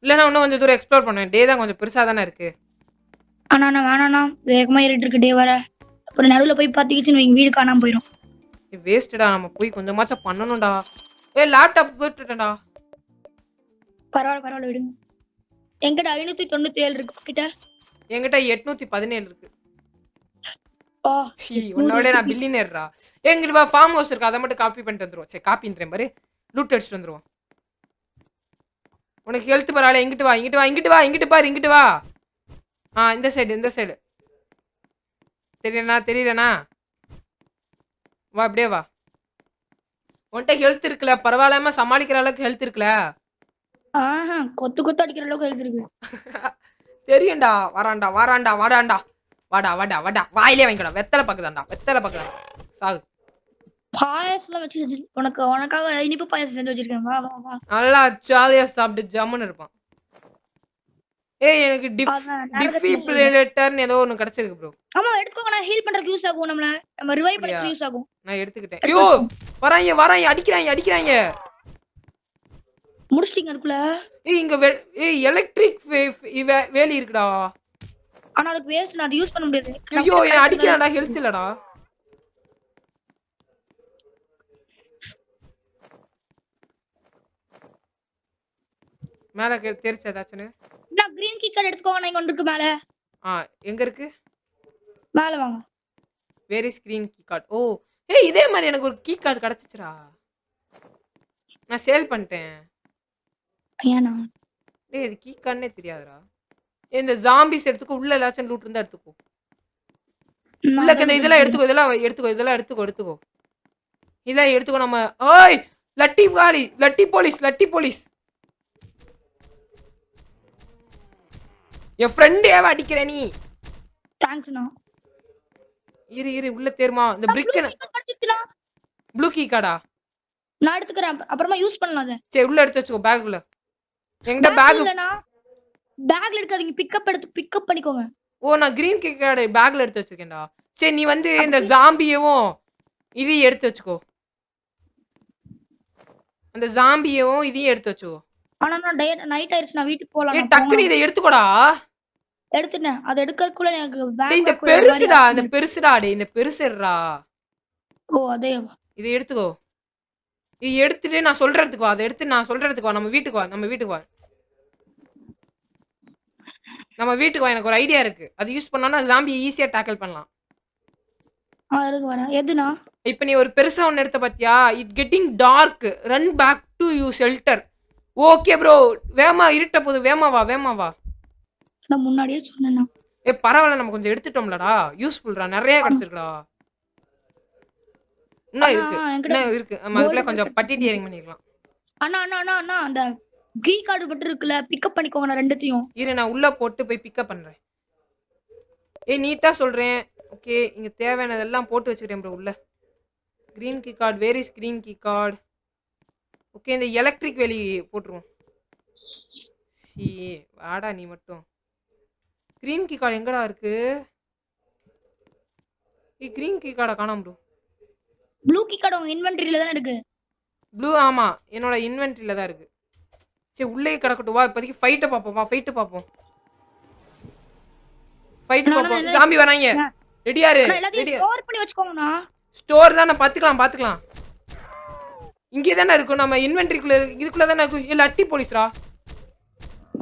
இல்லைன்னா இன்னும் கொஞ்சம் தூரம் எக்ஸ்ப்ளோர் பண்ணுவேன். டே தான் கொஞ்சம் பெருசாக தானே இருக்கு. வேணாண்ணா வேகமாக ஏறிட்டு இருக்கு டே வர. அப்புறம் நடுவில் போய் பார்த்துக்கிச்சு வீடு காணாமல் போயிடும். வேஸ்ட்டுடா. நம்ம போய் கொஞ்சமாச்சும் பண்ணணும்டா. லேப்டாப் போட்டுட்டேன்டா. பரவாயில்ல விடுங்க. என்கிட்ட 597 இருக்கு. கிட்ட என்கிட்ட 817 இருக்கு. உன்னோட நான் பில்லியனர்டா. எங்கிட்ட ஃபார்ம் ஹவுஸ் இருக்கு. அதை மட்டும் காப்பி பண்ணிட்டு வந்துருவோம். சரி காப்பின்றேன் பாரு. லூட் அடிச்சுட்டு வந்துருவோம். உனக்கு ஹெல்த் பரவாயில்ல. இங்கிட்டு வா. இந்த சைடு தெரியலண்ணா வா அப்படியே வா. உன்கிட்ட ஹெல்த் இருக்குல்ல, பரவாயில்லாம சமாளிக்கிற அளவுக்கு ஹெல்த் இருக்குல்ல. கொத்து அடிக்கிற அளவுக்கு ஹெல்த் இருக்கு. தெரியும்டா. வாராண்டா. வாடா வாயிலே வாங்கிக்கடா. வெத்தலை பக்குதாண்டா. சாகு. பாயாசம் வச்சு உனக்காக இனிப்பு பாயாசம் செஞ்சு வச்சிருக்கேன். வா நல்லா ஜாலியா சாப்பிட்டு ஜம்முன்னு இருப்பான். எனக்கு டிஃபிபிரிலேட்டர்னு ஏதோ ஒன்னு கிடைச்சிருக்கு ப்ரோ. ஆமா எடுத்துக்கோங்க. நான் ஹீல் பண்றதுக்கு யூஸ் ஆகும். நம்ம ரிவைவ் பண்றதுக்கு யூஸ் ஆகும். நான் எடுத்துக்கிட்டேன். ஐயோ வராங்க அடிக்கறாங்க. முடிச்சிட்டீங்க அதுக்குள்ள? இங்க எலக்ட்ரிக் வேலி இருக்குடா. ஆனா அதுக்கு வேஸ்ட். நான் யூஸ் பண்ண முடியாது. ஐயோ என்ன அடிக்கறான்டா. ஹெல்த் இல்லடா. மேல தெரிச்சா ஏதாச்சுன்னு? நான் கிரீன் கீ கார்டு எடுத்துக்கோங்க. நான் இங்க இருக்கு மேல. எங்க இருக்கு? மேல வாங்க. Where is green key card? இதே மாதிரி எனக்கு ஒரு கீ கார்டு கிடைச்சிச்சுடா. நான் சேல் பண்ணிட்டேன். ஏனா இது கீ கார்டுனே தெரியாதுடா. இந்த ஜாம்பிஸ் எடுத்துக்கோ. உள்ள ஏதாச்சும் லூட் இருந்தா எடுத்துக்கோ. உள்ள இதெல்லாம் எடுத்துக்கோ. இதெல்லாம் எடுத்துக்கோ. நம்ம லட்டி போலீஸ். என் ஃப்ரெண்டே அடிக்கிற நீ. தேங்க்ஸ்ண்ணா. இரு உள்ள தேர்மா. இந்த பிரிக் ப்ளூ கீ கார்டா? நான் எடுத்துக்கறேன். அப்புறமா யூஸ் பண்ணலாம் அத. சரி உள்ள எடுத்து வச்சுக்கோ பேக்குள்ள. எங்க பேக் இல்லனா பேக்ல எடுக்காதீங்க. பிக்கப் பண்ணிக்கோங்க. ஓ நான் கிரீன் கீ கார்டு பேக்ல எடுத்து வச்சிருக்கேன்டா. சரி நீ வந்து இந்த ஜாம்பியவும் இதையும் எடுத்து வச்சுக்கோ. அந்த ஜாம்பியவும் இதையும் எடுத்து வச்சுக்கோ. ஆனா நான் நைட் ஆயிருச்சு, நான் வீட்டுக்கு போலாம், ஏய் நான் டக்குனு போகணும். இதை எடுத்துக்கோடா. எடுத்துட்டேன், அதை எடுக்கிறதுக்குள்ள எனக்கு டேய் இந்த பேக் ஒரு மாதிரி பெருசுடா, இந்த ஆக்சிடென்ட். பெருசுடா, டேய் இந்த பெருசுடா. ஓ அதே. இதை எடுத்துக்கோ. இதை எடுத்துட்டு நான் சொல்ற இடத்துக்கு வா. அதை எடுத்து நான் சொல்ற இடத்துக்கு வா. நம்ம வீட்டுக்கு வா. நம்ம வீட்டுக்கு வா. நம்ம வீட்டுக்கு வா. எனக்கு ஒரு ஐடியா இருக்கு. அது யூஸ் பண்ணோம்னா ஜாம்பியை ஈஸியா டேக்கிள் பண்ணலாம். இருக்கு வரேன். எதுனா? இப்ப நீ ஒரு பெருசா ஒண்ணு எடுத்த பாத்தியா? It getting dark. Run back to you shelter. Okay bro. வேமா இருட்ட போது வேமா வா, வேமா வா. நான் முன்னாடியே சொன்னேன்னா. ஏய் பரவாயில்ல நம்ம கொஞ்சம் எடுத்துட்டோம்லடா. யூஸ்ஃபுல்டா. நிறைய கிடைச்சிருக்குடா. இன்னும் இருக்கு. இன்னும் இருக்கு. நம்ம அதுக்குள்ள கொஞ்சம் பட்டிட்டியரிங் பண்ணிக்கலாம். அண்ணா அண்ணா அண்ணா அண்ணா அந்த கீ கார்டு மட்டும் இருக்குல்ல, பிக்கப் பண்ணிக்கோங்க நான் ரெண்டுத்தையும். இரு நான் உள்ள போட்டு போய் பிக்கப் பண்றேன். ஏய் நீட்டா சொல்றேன். ஓகே இங்க தேவையானதெல்லாம் போட்டு வச்சுக்கிறேன் ப்ரோ உள்ள. Green key card. Where is green key card? Okay இந்த எலக்ட்ரிக் வேலி போட்டுருவோம். சி வாடா நீ மட்டும். கிரீன் கீ கார்டு எங்கடா இருக்கு? கிரீன் கீ கார்டை காணோம் ப்ரோ. ப்ளூ கீ கார்டு உங்க இன்வென்டரியில தான் இருக்கு. ப்ளூ ஆமா என்னோட இன்வென்ட்ரியில தான் இருக்கு. சரி உள்ளே கிடக்கட்டும் வா. இப்போதைக்கு ஃபைட்டை பார்ப்போம். வா ஃபைட்டு பார்ப்போம். ஃபைட்டு பார்ப்போம். சாம்பி வராங்க. ரெடியா இரு. ரெடியா. ஸ்டோர் பண்ணி வச்சுக்கோங்கண்ணா. ஸ்டோர் தானே பார்த்துக்கலாம் பார்த்துக்கலாம். இங்கே தானே இருக்கும். நம்ம இன்வென்ட்ரிக்குள்ள இதுக்குள்ள தானே இருக்கும். இல்லை லட்டி போலீஸ்ரா.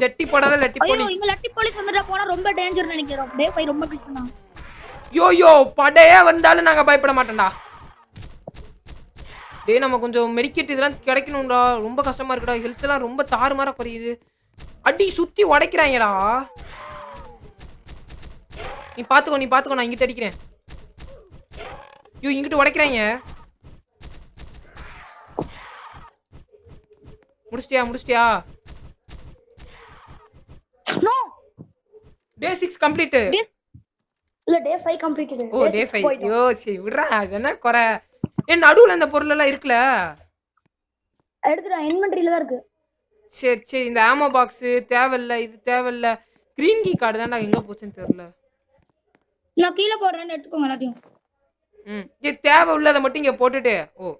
ஜட்டி போடாத லட்டி போலீஸ். இங்க லட்டி போலீஸ் வந்துட்டா போனா ரொம்ப டேஞ்சர் நினைக்கிறோம். டே பை ரொம்ப பிடிச்சனா. யோ படையே வந்தாலும் நாங்க பயப்பட மாட்டோம்டா. டேய் நம்ம கொஞ்சம் மெடிக்கெட் இதெல்லாம் கிடைக்கணும்டா. ரொம்ப கஷ்டமா இருக்குடா. ஹெல்த் எல்லாம் ரொம்ப தாறுமாறா குறையுது. அடி சுத்தி உடைக்கிறாங்கடா. நீ பாத்துக்கோ நான் இங்கிட்ட அடிக்கிறேன். ஐயோ இங்கிட்ட உடைக்கிறாங்க. முடிச்சிட்டியா? நோ. டே 6 கம்ப்ளீட். இல்ல டே 5 கம்ப்ளீட்டட். ஓ டே 5. ஐயோ சரி விடுறா. அது என்ன குறை? ஏன் நடுவுல இந்த பொருள் எல்லாம் இருக்குல? எடுத்துறேன். இன்வென்டரியில தான் இருக்கு. சரி இந்த ஆமோ பாக்ஸ் தேவையில்ல. இது தேவையில்ல. கிரீன் கீ கார்டு தான்டா எங்க போச்சுன்னு தெரியல. நான் கீழ போடுறேன்னு எடுத்துக்கோங்க எல்லாத்தையும். இது தேவை உள்ளதை மட்டும் இங்க போட்டுட்டு. ஓ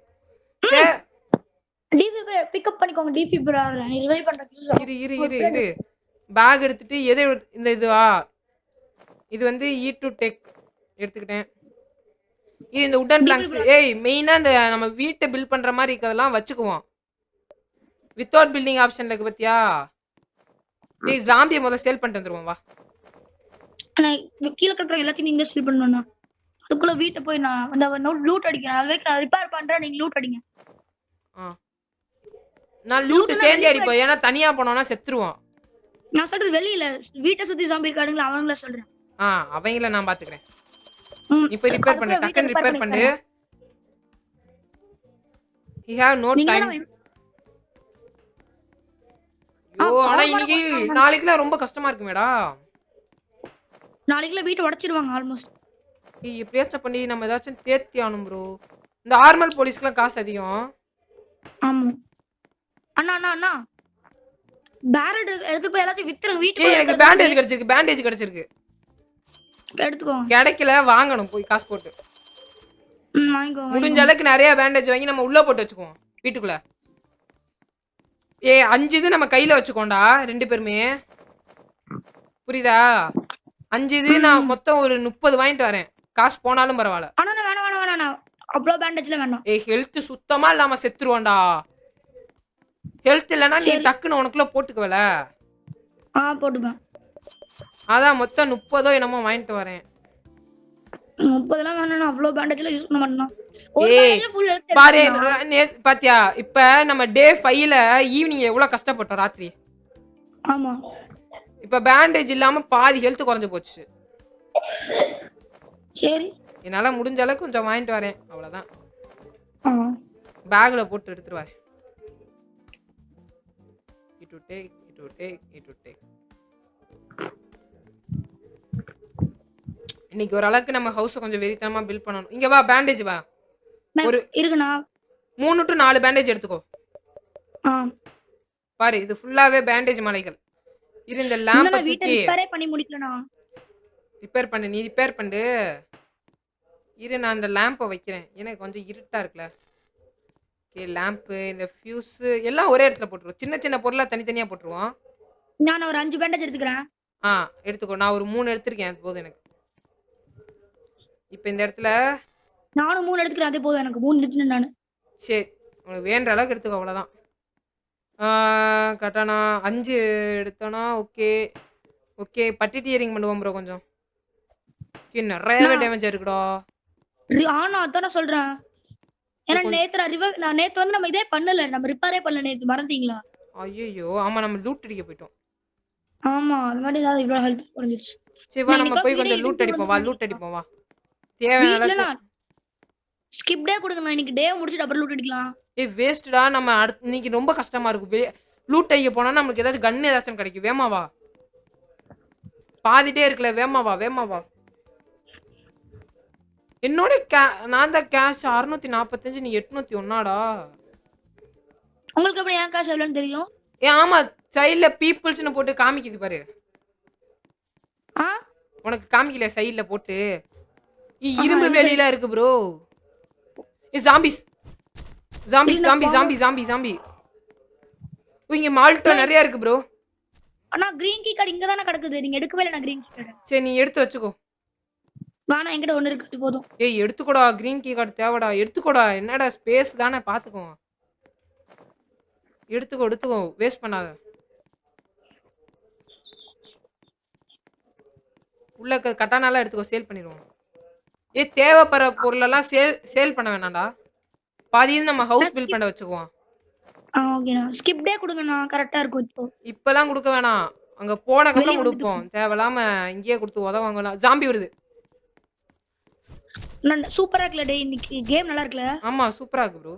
டிபி பிக்கப் பண்ணிக்கோங்க. டிபி பிரதர் நீ ரிவைவ் பண்றதுக்கு இரு பேக் எடுத்துட்டு எதை இந்த இதுவா? இது வந்து E2 டெக் எடுத்துக்கிட்டேன். இது இந்த உடன் பிளாங்க்ஸ். ஏய் மெயினா இந்த நம்ம வீட்டை பில்ட் பண்ற மாதிரி இருக்கதெல்லாம் வச்சுக்குவோம். வித்தவுட் பில்டிங் ஆப்ஷன்ல இருக்கு பாத்தியா? டேய் ஜாம்பியை முதல்ல சேல் பண்ணிட்டு வந்துருவோம் வா. நான் கீழ கட்டுற எல்லாத்தையும் நீங்க சேல் பண்ணனும்னா. அதுக்குள்ள வீட்டை போய் நான் அந்த லூட் அடிக்கிறேன். அதுக்கு நான் ரிப்பேர் பண்றேன். நீங்க லூட் அடிங்க. நான் லூட் சேர்ந்து அடிப்போம். ஏன்னா தனியா போனோம்னா செத்துருவோம். நான் சொல்றது வெளியில வீட்டை சுத்தி ஜாம்பி இருக்கானுங்களா அவங்கள சொல்றேன். அவங்கள நான் பாத்துக்கிறேன். இப்போ ரிப்பேர் பண்ணு. டக்கன் ரிப்பேர் பண்ணு. He have no time. ஆனா இன்னைக்கு நாளைக்குலாம் ரொம்ப கஷ்டமா இருக்குமேடா. நாளைக்குல வீட்டை உடைச்சிடுவாங்க ஆல்மோஸ்ட். எப்படியாச்சும் பண்ணி நம்ம ஏதாச்சும் தேர்த்தி ஆகணும் ப்ரோ. இந்த ஆர்மல் போலீஸ்க்குலாம் காசு அதிகம். ஆமா அண்ணா பேரட் எடுத்து போய் எல்லாத்தையும் வித்துற. வீட்டுக்கு எனக்கு பேண்டேஜ் கிடைச்சிருக்கு. எடுத்துக்கோங்க. கிடைக்கல வாங்கணும் போய் காசு போட்டு. வாங்கிக்கோங்க. முடிஞ்ச அளவுக்கு நிறைய பேண்டேஜ் வாங்கி நம்ம உள்ள போட்டு வச்சுக்குவோம் வீட்டுக்குள்ள. 5 இது நம்ம கையில வச்சுக்கோண்டா 2 பேருமே. புரியுதா? 5 இது நான் மொத்தம் ஒரு 30 வாங்கிட்டு வரேன். காசு போனாலும் பரவாயில்ல. வேணாம் அவ்வளவு பேண்டேஜ்ல வேணாம். ஹெல்த் சுத்தமா இல்லாம செத்துருவோம்டா. ஹெல்த் இல்லனா நீ டக்குன்னு உனக்குள்ள போட்டுக்கவல. போட்டுப்பேன். அதான் மொத்தம் 30 என்னமோ வாங்கிட்டு வரேன். 30 எல்லாம் வேணாம். அவ்வளவு பேண்டேஜ்ல யூஸ் பண்ண மாட்டேன். பாரு பாத்தியா இப்ப நம்ம டே 5ல ஈவினிங் எவ்வளவு கஷ்டப்பட்டோம் ராத்திரி. ஆமா இப்ப பேண்டேஜ் இல்லாம பாதி ஹெல்த் குறைஞ்சு போச்சு. சரி என்னால முடிஞ்ச அளவுக்கு கொஞ்சம் வாங்கிட்டு வரேன் அவ்வளவுதான். பேக்ல போட்டு எடுத்துட்டு வரேன். It will take. இன்னைக்கு ஒரு அளவுக்கு நம்ம ஹவுஸை கொஞ்சம் வெறித்தனமா பில்ட் பண்ணணும். இங்க வா பேண்டேஜ் வா. ஒரு இருக்குண்ணா 3 to 4 பேண்டேஜ் எடுத்துக்கோ. பாரு இது ஃபுல்லாவே பேண்டேஜ் மலைகள். இரு இந்த லேம்ப் தூக்கி ரிப்பேர் பண்ணி முடிக்கலனா. ரிப்பேர் பண்ணு, நீ ரிப்பேர் பண்ணு. இரு நான் அந்த லேம்பை வைக்கிறேன். எனக்கு கொஞ்சம் இருட்டா இருக்குல்ல. ஓகே லேம்ப்பு, இந்த ஃபியூஸு எல்லாம் ஒரே இடத்துல போட்டுருவோம். சின்ன சின்ன பொருளா தனித்தனியா போட்டுருவோம். நான் ஒரு 5 பேண்டேஜ் எடுத்துக்கிறேன். ஆ எடுத்துக்கோ. நான் ஒரு 3 எடுத்திருக்கேன். அது போதும் எனக்கு. இப்போ இந்த இடத்துல நானும் 3 எடுத்துக்கிறேன். அதே போதும் எனக்கு 3 எடுத்துட்டேன் நானு. சரி. உனக்கு வேண்ட அளவுக்கு எடுத்துக்கோ அவ்வளோதான். கரெக்டானா 5 எடுத்தோன்னா ஓகே. ஓகே பட்டி டியரிங் பண்ணுவோம் ப்ரோ கொஞ்சம். ஓகே நிறையவே டேமேஜ் இருக்குடா. ஆனா அதான் சொல்றேன். ஏன்னா நான் நேத்து வந்து நம்ம இதே பண்ணல. நம்ம ரிப்பேரே பண்ணல நேத்து, மறந்தீங்களா? ஐயோ ஆமா நம்ம லூட் அடிக்க போயிட்டோம். ஆமா அது மாதிரி தான் இவ்வளவு ஹெல்த் குறைஞ்சிருச்சு. சரி வா நம்ம போய் கொஞ்சம் லூட் அடிப்போம். வா லூட் அடிப்போம் வா. தேவையான அளவுக்கு. ஸ்கிப் டே கொடுங்க. நான் இன்னைக்கு டே முடிச்சிட்டு அப்புறம் லூட் அடிக்கலாம். வேஸ்ட்டா நம்ம அடுத்து இன்னைக்கு ரொம்ப கஷ்டமா இருக்கு. லூட் அடிக்க போனா நமக்கு ஏதாச்சும் கன் ஏதாச்சும் கிடைக்கும். வேமா வா. பாதிட்டே இருக்குல்ல. வேமா வா வேமா வா. என்னோட நான் தான் கேஷ் 645 நீ 801டா. உங்களுக்கு எப்படி ஏன் கேஷ் எவ்வளவுன்னு தெரியும்? ஆமா சைடுல பீப்புள்ஸ்னு போட்டு காமிக்குது பாரு. உனக்கு காமிக்கல சைடுல போட்டு. இரும்பு வேலியில இருக்கு bro. Zombies zombies zombie zombie zombie zombie. இங்க மால்டோ நிறைய இருக்கு ப்ரோ. ஆனா கிரீன் கீ கார்டு இங்க தான கிடக்குது. நீங்க எடுக்கவே இல்ல. நான் கிரீன் கீ கார்டு. சரி நீ எடுத்து வச்சுக்கோ. வானா என்கிட்ட ஒன்னு இருக்கு போதும். ஏய் எடுத்துக்கோடா. கிரீன் கீ கார்டு தேவைடா. எடுத்துக்கோடா. என்னடா ஸ்பேஸ் தானே பாத்துக்கோ. எடுத்துக்கோ எடுத்துக்கோ. வேஸ்ட் பண்ணாத. உள்ள கட்டானாலாம் எடுத்துக்கோ. சேல் பண்ணிடுவோம். தேவைப்படுற பொருளெல்லாம் சேல் பண்ண வேணாம்டா. பாதியும் நம்ம ஹவுஸ் பில்ட் பண்ண வச்சுக்குவோம். ஓகேண்ணா. ஸ்கிப் டே கொடுங்கண்ணா. கரெக்டா இருக்கும் இப்போ. இப்பெல்லாம் கொடுக்க வேணாம். அங்க போனக்கப்புறம் கொடுப்போம். தேவையில்லாம இங்கேயே கொடுத்து உதவாங்கலாம். ஜாம்பி வருது. சூப்பரா இருக்குல்ல டே. இன்னைக்கு கேம் நல்லா இருக்குல்ல? ஆமா சூப்பரா இருக்கு ப்ரோ.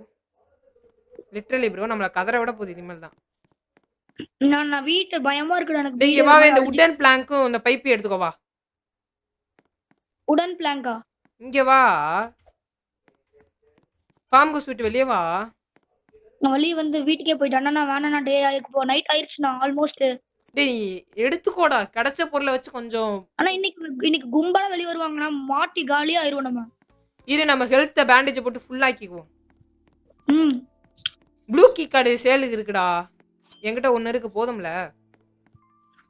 லிட்டரலி ப்ரோ நம்மள கதற விட போகுது இனிமேல் தான். நான் வீட்டு பயமா இருக்கு எனக்கு. நீங்க வா இந்த உடன் பிளாங்க்கும் இந்த பைப் எடுத்துக்கோ வா. உடன் பிளாங்கா? இங்க வா. ஃபார்ம் ஹவுஸ் விட்டு வெளியே வா. நான் வெளிய வந்து வீட்டுக்கே போயிட்டேன். நான் வேணா டே இப்போ நைட் ஆயிருச்சுனா ஆல்மோஸ்ட். டேய் எடுத்துக்கோடா. கிடைச்ச பொருளை வச்சு கொஞ்சம். ஆனா இன்னைக்கு கும்பலா வெளிய வருவாங்கனா மாட்டி காலியா ஆயிருவோம் நம்ம. இரு நம்ம ஹெல்த் பேண்டேஜ் போட்டு ஃபுல் ஆக்கிக்குவோம். ப்ளூ கீ கார்டு சேலுக்கு இருக்குடா. என்கிட்ட ஒன்னு இருக்கு போதும்ல.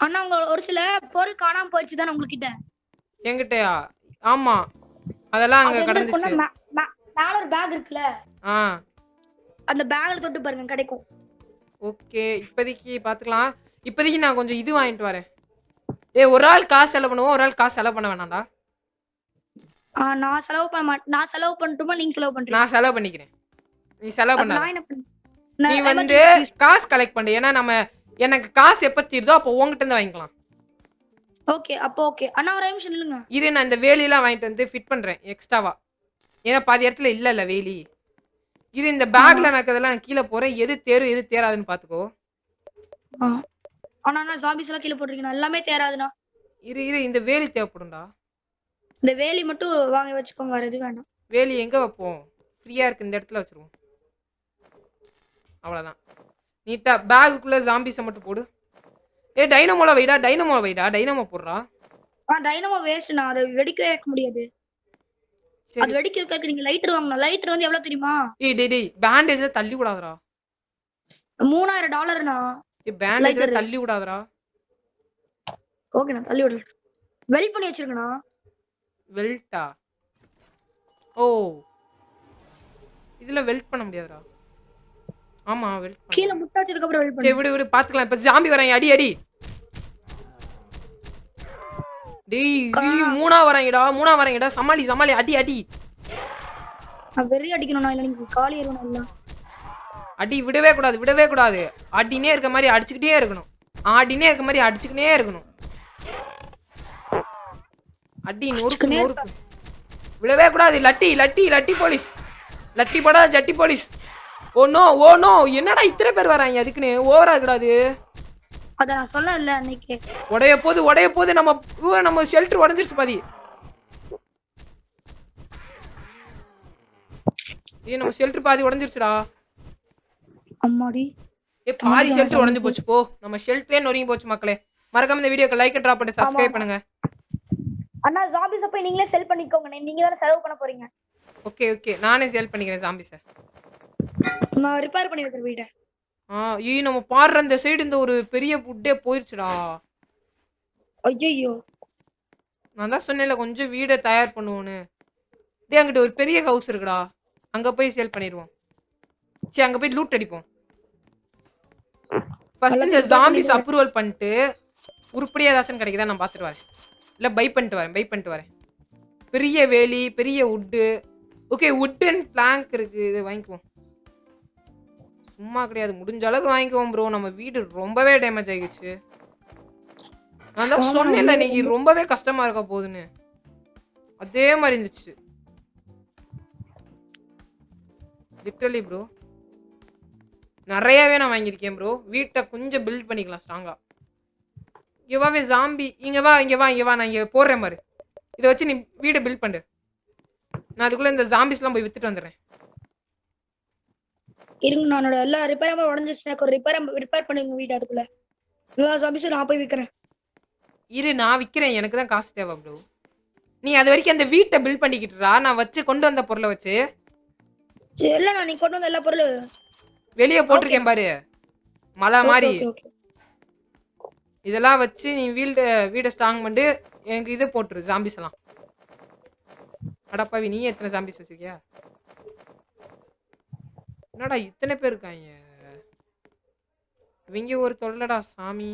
அண்ணா உங்க ஒரு சில பொருள் காணாம போயிடுச்சு தான உங்ககிட்ட? என்கிட்டயா? ஆமா அதெல்லாம் அங்க கடந்துச்சு. மேல ஒரு பேக் இருக்குல. அந்த பேக்ல தொட்டு பாருங்க கிடைக்கும். ஓகே இப்போதைக்கு பாத்துக்கலாம். இப்போதைக்கு நான் கொஞ்சம் இது வாங்கிட்டு வரேன். ஒரு ஆள் காசு செலவு பண்ணுவோம். ஒரு ஆள் காசு செலவு பண்ண வேணாம்டா. நான் செலவு பண்ண மாட்டேன். நான் செலவு பண்ணட்டுமா நீங்க செலவு பண்றீங்க? நான் செலவு பண்ணிக்கிறேன். நீ செலவு பண்ணாத. நீ வந்து காசு கலெக்ட் பண்ணு. ஏன்னா நம்ம எனக்கு காசு எப்ப தீருதோ அப்போ உங்ககிட்ட இருந்து வாங்கிக்கலாம். ஓகே அப்போ ஓகே. அண்ணா ஒரு நிமிஷம் நில்லுங்க. இரு நான் இந்த வேலியெல்லாம் வாங்கிட்டு வந்து ஃபிட் பண்றேன் எக்ஸ்ட்ராவா. ஏன்னா பாதி இடத்துல இல்ல வேலி. இது இந்த பேக்ல நடக்கிறதெல்லாம் நான் கீழே போறேன். எது தேரும் எது தேராதுன்னு பாத்துக்கோ. ஆனா நான் ஜாம்பிஸ் எல்லாம் கீழே போட்டுருக்கேன். எல்லாமே தேராதுண்ணா. இரு இந்த வேலி தேவைப்படும்டா. இந்த வேலி மட்டும் வாங்கி வச்சுக்கோங்க. வேற எது வேண்டாம். வேலி எங்க வைப்போம்? ஃப்ரீயா இருக்கு இந்த இடத்துல வச்சிருவோம். அவ்வளவுதான். நீட்டா பேக்குக்குள்ள ஜாம்பிஸை மட்டும் போடு. டைனமோல வைடா. டைனமோ போடுறா. டைனமோ வேஸ்ட்னா. அதை வெடிக்க வைக்க முடியாது. அது வெடிக்க வைக்க நீங்க லைட்டர் வாங்கணும். லைட்டர் வந்து எவ்வளவு தெரியுமா? டேய் பேண்டேஜ்ல தள்ளி விடாதடா. $3000னா. பேண்டேஜ்ல தள்ளி விடாதடா. ஓகே நான் தள்ளி விடுறேன். வெல்ட் பண்ணி வச்சிருக்கேனா? வெல்ட்டா? இதுல வெல்ட் பண்ண முடியாதுடா. ஆமா வெல்ட் பண்ணு. கீழ முட்டை வச்சதுக்கு அப்புறம் வெல்ட் பண்ணு. சரி விடு பாத்துக்கலாம். இப்ப ஜாம்பி வராங்க. அடி. டேய் மூணா வராங்கடா. சமாளி அடி. நான் வெறி அடிக்கணும்னா இல்ல நீங்க காலி ஏறணும் இல்ல. அடி விடவே கூடாது. அடினே இருக்க மாதிரி அடிச்சுக்கிட்டே இருக்கணும். அடி நொறுக்கு. விடவே கூடாது. லட்டி போலீஸ். லட்டி போடா ஜட்டி போலீஸ். ஓ நோ என்னடா இத்தனை பேர் வராங்க? அதுக்குன்னு ஓவரா கூடாது. அத நான் சொல்லல அன்னைக்கு. உடைய போது நம்ம ஷெல்டர் உடைஞ்சிருச்சு பாதி. நம்ம ஷெல்டர் பாதி உடைஞ்சிருச்சுடா. அம்மாடி. பாதி ஷெல்டர் உடைஞ்சு போச்சு போ. நம்ம ஷெல்டரே நொறுங்கி போச்சு மக்களே. மறக்காம இந்த வீடியோக்கு லைக் டிராப் பண்ணி சப்ஸ்கிரைப் பண்ணுங்க. அண்ணா ஜாம்பிஸ போய் நீங்களே செல் பண்ணிக்கோங்க. நீங்க தானே செலவு பண்ண போறீங்க. ஓகே ஓகே நானே சேல் பண்ணிக்கிறேன் ஜாம்பிஸை. நான் ரிப்பேர் பண்ணி வைக்கிறேன் வீட. நம்ம பாடுற இந்த சைடு இந்த ஒரு பெரிய புட்டே போயிருச்சுடா. ஐயோ நான் தான் சொன்னேன்ல கொஞ்சம் வீடை தயார் பண்ணுவோன்னு. டேய் அங்கிட்ட ஒரு பெரிய ஹவுஸ் இருக்குடா, அங்க போய் சேல் பண்ணிடுவோம். சரி அங்க போய் லூட் அடிப்போம். ஃபர்ஸ்ட் இந்த ஜாம்பிஸ் அப்ரூவல் பண்ணிட்டு உருப்படியா ஏதாச்சும் கிடைக்குதா நான் பார்த்துட்டு வரேன். இல்லை பை பண்ணிட்டு வரேன். பெரிய வேலி, பெரிய wood. Okay wood and plank இருக்கு, இது வாங்கிக்குவோம். சும்மா கிடையாது, முடிஞ்ச அளவுக்கு வாங்கிக்குவோம் ப்ரோ. நம்ம வீடு ரொம்பவே டேமேஜ் ஆகிடுச்சு. நான் தான் சொன்னேன்ல இன்னைக்கு ரொம்பவே கஷ்டமா இருக்க போகுதுன்னு, அதே மாதிரி இருந்துச்சு லிட்டரலி ப்ரோ. நிறையவே நான் வாங்கியிருக்கேன் ப்ரோ. வீட்டை கொஞ்சம் பில்ட் பண்ணிக்கலாம் ஸ்ட்ராங்கா. இங்கே வாவே ஜாம்பி, இங்கே வா நான் இங்கே போடுறேன் பாரு. இதை வச்சு நீ வீடை பில்ட் பண்ணு. நான் அதுக்குள்ளே இந்த ஜாம்பிஸ்லாம் போய் வித்துட்டு வந்துடுறேன். இருங்க, நானோட எல்லா ரிப்பேரும் உடஞ்சிச்சு. ஒரு ரிப்பேர் பண்ணுங்க வீடு. அதுக்குள்ள எல்லா ஜாம்பிஸும் நான் போய் விற்கிறேன். இரு நான் விற்கிறேன், எனக்கு தான் காசு தேவை ப்ரோ. நீ அது வரைக்கும் அந்த வீட்டை பில்ட் பண்ணிக்கிட்டுறா. நான் வச்சு கொண்டு வந்த பொருளை வச்சு இல்ல நான் நீ கொண்டு வந்த எல்லா பொருளும் வெளியே போட்டிருக்கேன் பாரு, மலை மாதிரி. இதெல்லாம் வச்சு நீ வீடை ஸ்ட்ராங் பண்ணிட்டு எனக்கு இது போட்டுரு ஜாம்பிஸ் எல்லாம். அடப்பாவி நீ எத்தனை ஜாம்பிஸ் வச்சிருக்கியா? என்னடா இத்தனை பேர் இருக்காங்க, இவங்க ஒரு தொல்லடா சாமி.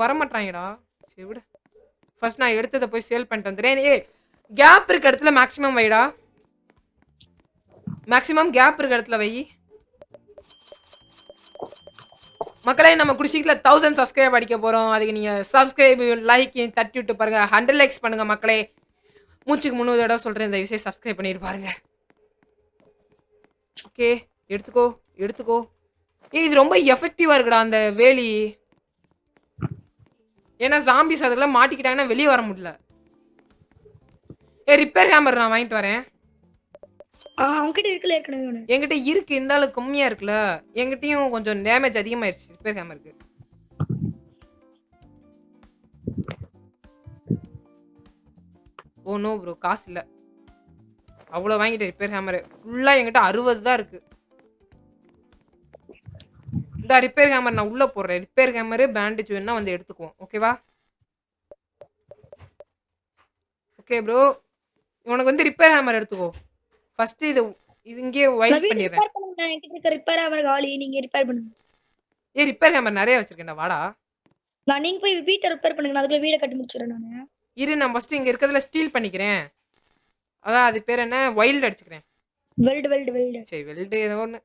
வரமாட்டாங்கடா. சரி விடு, ஃபர்ஸ்ட் நான் எடுத்ததை போய் சேல் பண்ணிட்டு வந்துடுறேன். கேப் இருக்க இடத்துல மேக்ஸிமம் வைடா, மேக்ஸிமம் கேப் இருக்க இடத்துல வை. மக்களே நம்ம குடிச்சிக்கல 1000 சப்ஸ்கிரைப் அடிக்க போகிறோம். அதுக்கு நீங்கள் சப்ஸ்கிரைப் லைக் தட்டி விட்டு பாருங்கள். 100 லைக்ஸ் பண்ணுங்கள் மக்களே. மூச்சுக்கு 300 தடவை சொல்கிறேன், இந்த விஷயம் சப்ஸ்கிரைப் பண்ணிட்டு பாருங்க. ஓகே எடுத்துக்கோ. இது ரொம்ப எஃபெக்டிவாக இருக்குடா அந்த வேலி. ஏன்னா ஜாம்பிஸ் அதுக்கெல்லாம் மாட்டிக்கிட்டாங்கன்னா வெளியே வர முடியல. ரிப்பேர் ஹேமர் நான் வாங்கிட்டு வரேன். என்கிட்ட இருக்கு, இந்த அளவுக்கு கம்மியா இருக்குல்ல. என்கிட்டயும் கொஞ்சம் டேமேஜ் அதிகமாயிருச்சு ரிப்பேர் ஹேமருக்கு. ஓ நோ ப்ரோ, காசு இல்ல. அவ்வளவு வாங்கிட்டேன் ரிப்பேர் ஹேமர். ஃபுல்லா என்கிட்ட 60 தான் இருக்கு. இந்த ரிப்பேர் ஹேமர் நான் உள்ள போடுறேன். ரிப்பேர் ஹேமர் பேண்டேஜ் வேணா வந்து எடுத்துக்குவோம். ஓகேவா? ஓகே ப்ரோ, உனக்கு வந்து ரிப்பேர் ஹேமர் எடுத்துக்கோ. ஃபர்ஸ்ட் இது இங்கே வைட் பண்ணிடுறேன். என்கிட்ட ரிப்பேர் ஹேமர் காலி, நீங்க ரிப்பேர் பண்ணுங்க. ரிப்பேர் ஹேமர் நிறைய வச்சிருக்கேன்டா, வாடா. நீங்க போய் வீட்டை ரிப்பேர் பண்ணுங்க, நான் அதுக்குள்ள வீடை கட்டி முடிச்சிடுறேன் நானு. இரு நான் ஃபர்ஸ்ட் இங்க இருக்கிறதுல ஸ்டீல் பண்ணிக்கிறேன். அதான் அது பேர் என்ன, வைல்ட் அடிச்சுக்கிறேன். வெல்ட் சரி வெல்ட் ஏதோ ஒன்று.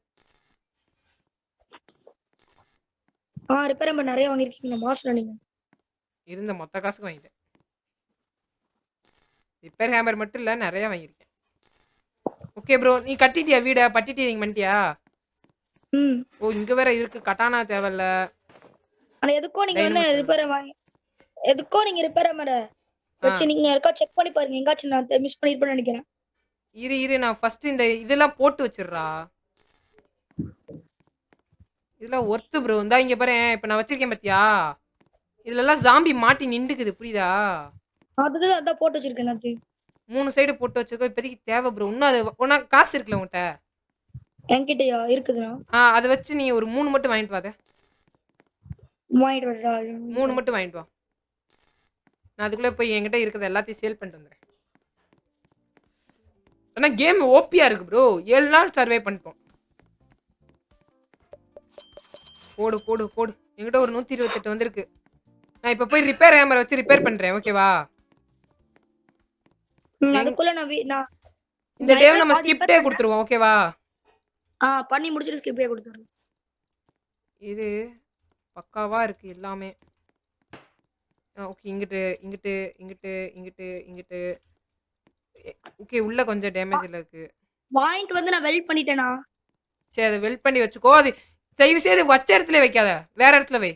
ரிப்பேர் ஹேமர் நிறைய வாங்கிருக்கீங்க மாஸ்டர். நீங்க இருந்த மொத்த காசுக்கு வாங்கிட்டேன். ரிப்பேர் ஹேமர் மட்டும் இல்ல, நிறைய வாங்கியிருக்கேன். ஓகே ப்ரோ, நீ கட்டிட்டியா வீடை? பட்டிட்டீங்க பண்ணிட்டியா? ஓ இங்க வேற இருக்கு, கட்டானா தேவையில்ல. ஆனா எதுக்கோ நீங்க வந்து ரிப்பேர் வாங்கி, எதுக்கோ நீங்க ரிப்பேர் ஹேமர் வச்சு நீங்க இருக்கா செக் பண்ணி பாருங்க. எங்காச்சும் நான் மிஸ் பண்ணிருப்பேன்னு நினைக்கிறேன். இரு நான் ஃபர்ஸ்ட் இந்த இதெல்லாம் போட்டு வச்சிடுறா. இதெல்லாம் ஒர்த்து ப்ரோ. இந்தா இங்க பாரு, இப்ப நான் வச்சிருக்கேன் பாத்தியா, இதுல எல்லாம் ஜாம்பி மாட்டி நின்றுக்குது, புரியுதா? அதுதான் அதான் போட்டு வச்சிருக்கேன். நான் 3 சைடு போட்டு வச்சிருக்கோம். இப்போதைக்கு தேவை ப்ரோ. இன்னும் அது உனக்கு காசு இருக்குல்ல உன்கிட்ட? என்கிட்டயா இருக்குதுண்ணா. அதை வச்சு நீ ஒரு 3 மட்டும் வாங்கிட்டு வாத. 3 மட்டும் வாங்கிட்டு வா. நான் அதுக்குள்ள போய் என்கிட்ட இருக்கிறது எல்லாத்தையும் சேல் பண்ணிட்டு வந்துடுறேன். ஆனா கேம் ஓபியா இருக்கு ப்ரோ. 7 நாள் சர்வே பண்ணிட்டோம். போடு. என்கிட்ட ஒரு 128 வந்திருக்கு. நான் இப்ப போய் ரிப்பேர் ஹேமர் வச்சு ரிப்பேர் பண்றேன். ஓகேவா? அதுக்குள்ள நான் இந்த டேவ் நம்ம ஸ்கிப்டே கொடுத்துருவோம். ஓகேவா? பண்ணி முடிச்சிட்டு ஸ்கிப்டே கொடுத்துறேன். இது பக்காவா இருக்கு எல்லாமே. ஓகே இங்கிட்டு. ஓகே உள்ள கொஞ்சம் டேமேஜ்ல இருக்கு. வாங்கிட்டு வந்து நான் வெல்ட் பண்ணிட்டேனா? சரி அதை வெல்ட் பண்ணி வச்சுக்கோ. அது தயவு செய்து வச்ச இடத்துல வைக்காத, வேற இடத்துல வை.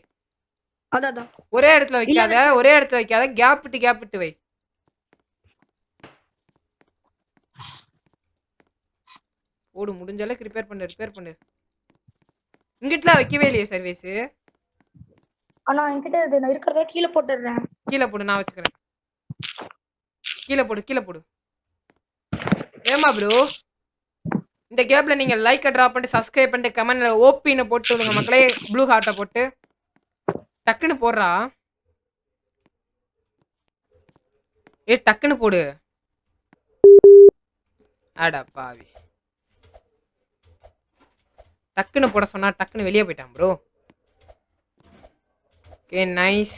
அதான் ஒரே இடத்துல வைக்காத, கேப் விட்டு வை. ஓடு, முடிஞ்ச அளவுக்கு ரிப்பேர் பண்ணு. இங்கிட்டலாம் வைக்கவே இல்லையே சர்வீஸ். ஆனா என்கிட்ட இது நான் இருக்கிறத கீழே போட்டுறேன். கீழே போடு, நான் வச்சுக்கிறேன். கீழே போடு கீழே போடு. ஏமா ப்ரோ இந்த கேப்ல நீங்க லைக்கை ட்ராப் பண்ணிட்டு சப்ஸ்கிரைப் பண்ணிட்டு கமெண்ட்ல ஓபின்னு போட்டு விடுங்க மக்களே. ப்ளூ ஹார்ட்டை போட்டு டக்குன்னு போடுறா. டக்குன்னு போடு. அட பாவி, டக்குன்னு போட சொன்னா டக்குன்னு வெளியே போயிட்டான் ப்ரோ. Okay nice.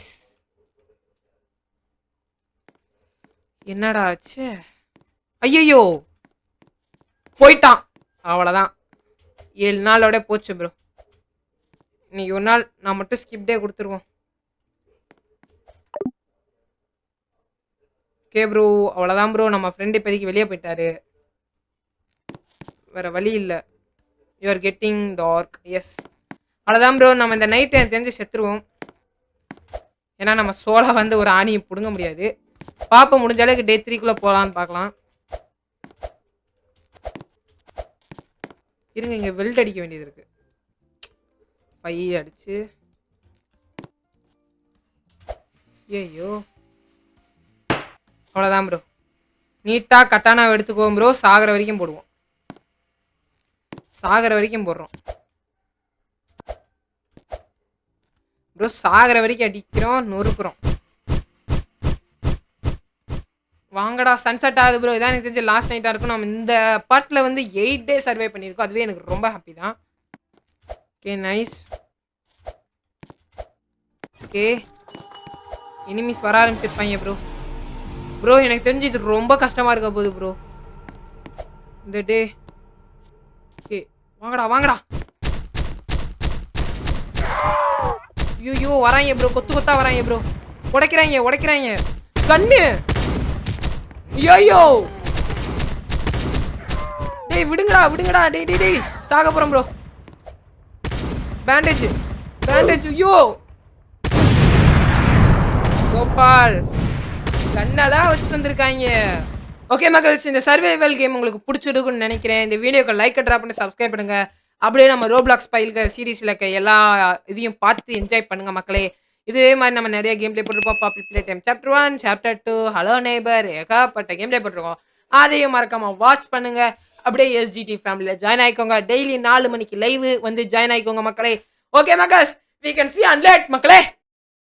என்னடா ஆச்சு? ஐயோ போயிட்டான். அவ்வளோதான், 7 நாளோட போச்சு ப்ரோ. இன்னைக்கு ஒரு நாள் நான் மட்டும் ஸ்கிப் டே கொடுத்துருவோம். ஓகே ப்ரோ, அவ்வளோதான் ப்ரோ. நம்ம ஃப்ரெண்டு இப்போதைக்கு வெளியே போயிட்டாரு, வேற வழி இல்லை. You're getting dark. எஸ், அவ்வளோதான் ப்ரோ. நம்ம இந்த நைட் எனக்கு தெரிஞ்சு செத்துருவோம். ஏன்னா நம்ம சோலா வந்து ஒரு ஆணியை பிடுங்க முடியாது. பார்ப்போம், முடிஞ்ச அளவுக்கு டே 3க்குள்ளே போகலான்னு பார்க்கலாம். இருங்க, இங்கே வெல்ட் அடிக்க வேண்டியது இருக்கு. 5 அடிச்சு. ஐயோ அவ்வளோதான் ப்ரோ. நீட்டாக கட்டானா எடுத்துக்குவோம் ப்ரோ. சாகிற வரைக்கும் போடுவோம். சாகிற வரைக்கும் போடுறோம் ப்ரோ. சாகிற வரைக்கும் அடிக்கிறோம், நொறுக்குறோம். வாங்கடா, சன்செட் ஆகுது ப்ரோ. இதான் எனக்கு தெரிஞ்ச லாஸ்ட் நைட்டாக இருக்கும். நம்ம இந்த பார்ட்டில் வந்து 8 டேஸ் சர்வே பண்ணியிருக்கோம். அதுவே எனக்கு ரொம்ப ஹாப்பி தான். Okay nice. ஓகே, எனிமீஸ் வர ஆரம்பிச்சிருப்பாங்க ப்ரோ. ப்ரோ எனக்கு தெரிஞ்சு இது ரொம்ப கஷ்டமாக இருக்க போகுது ப்ரோ இந்த டே. ஓகே வாங்கடா வாங்கடா. ஐயோ வராங்க ப்ரோ, கொத்து கொத்தா வராங்க ப்ரோ. உடைக்கிறாங்க உடைக்கிறாங்க. கண்ணு. ஐயோ டேய் விடுங்கடா விடுங்கடா. டேய் டேய் டேய் சாக போகிறோம் ப்ரோ. Bandage bandage. ஐயோ கோபால் கண்ணெல்லாம் வச்சுட்டு வந்திருக்காங்க. ஓகே மக்கள்ஸ், இந்த சர்வைவல் கேம் உங்களுக்கு பிடிச்சிருக்குன்னு நினைக்கிறேன். இந்த வீடியோக்கு லைக் ட்ராப் பண்ணி சப்ஸ்கிரைப் பண்ணுங்க. அப்படியே நம்ம ரோப்ளாக்ஸ் பயில்க சீரீஸ்ல இருக்க எல்லா இதையும் பார்த்து என்ஜாய் பண்ணுங்க மக்களே. இதே மாதிரி நம்ம நிறைய கேம் பிளே போட்டிருப்போம். Popular play time chapter 1, chapter 2, hello neighbour, ஏகப்பட்ட கேம் பிளே போட்டிருக்கோம். அதையும் மறக்காம வாட்ச் பண்ணுங்க. அப்படியே எஸ்ஜிடி ஃபேமிலியில ஜாயின் ஆயிக்கோங்க. டெய்லி 4 மணிக்கு லைவ் வந்து ஜாயின் ஆயிக்கோங்க மக்களே. ஓகே மக்கள்ஸ், we can see and let மக்களே.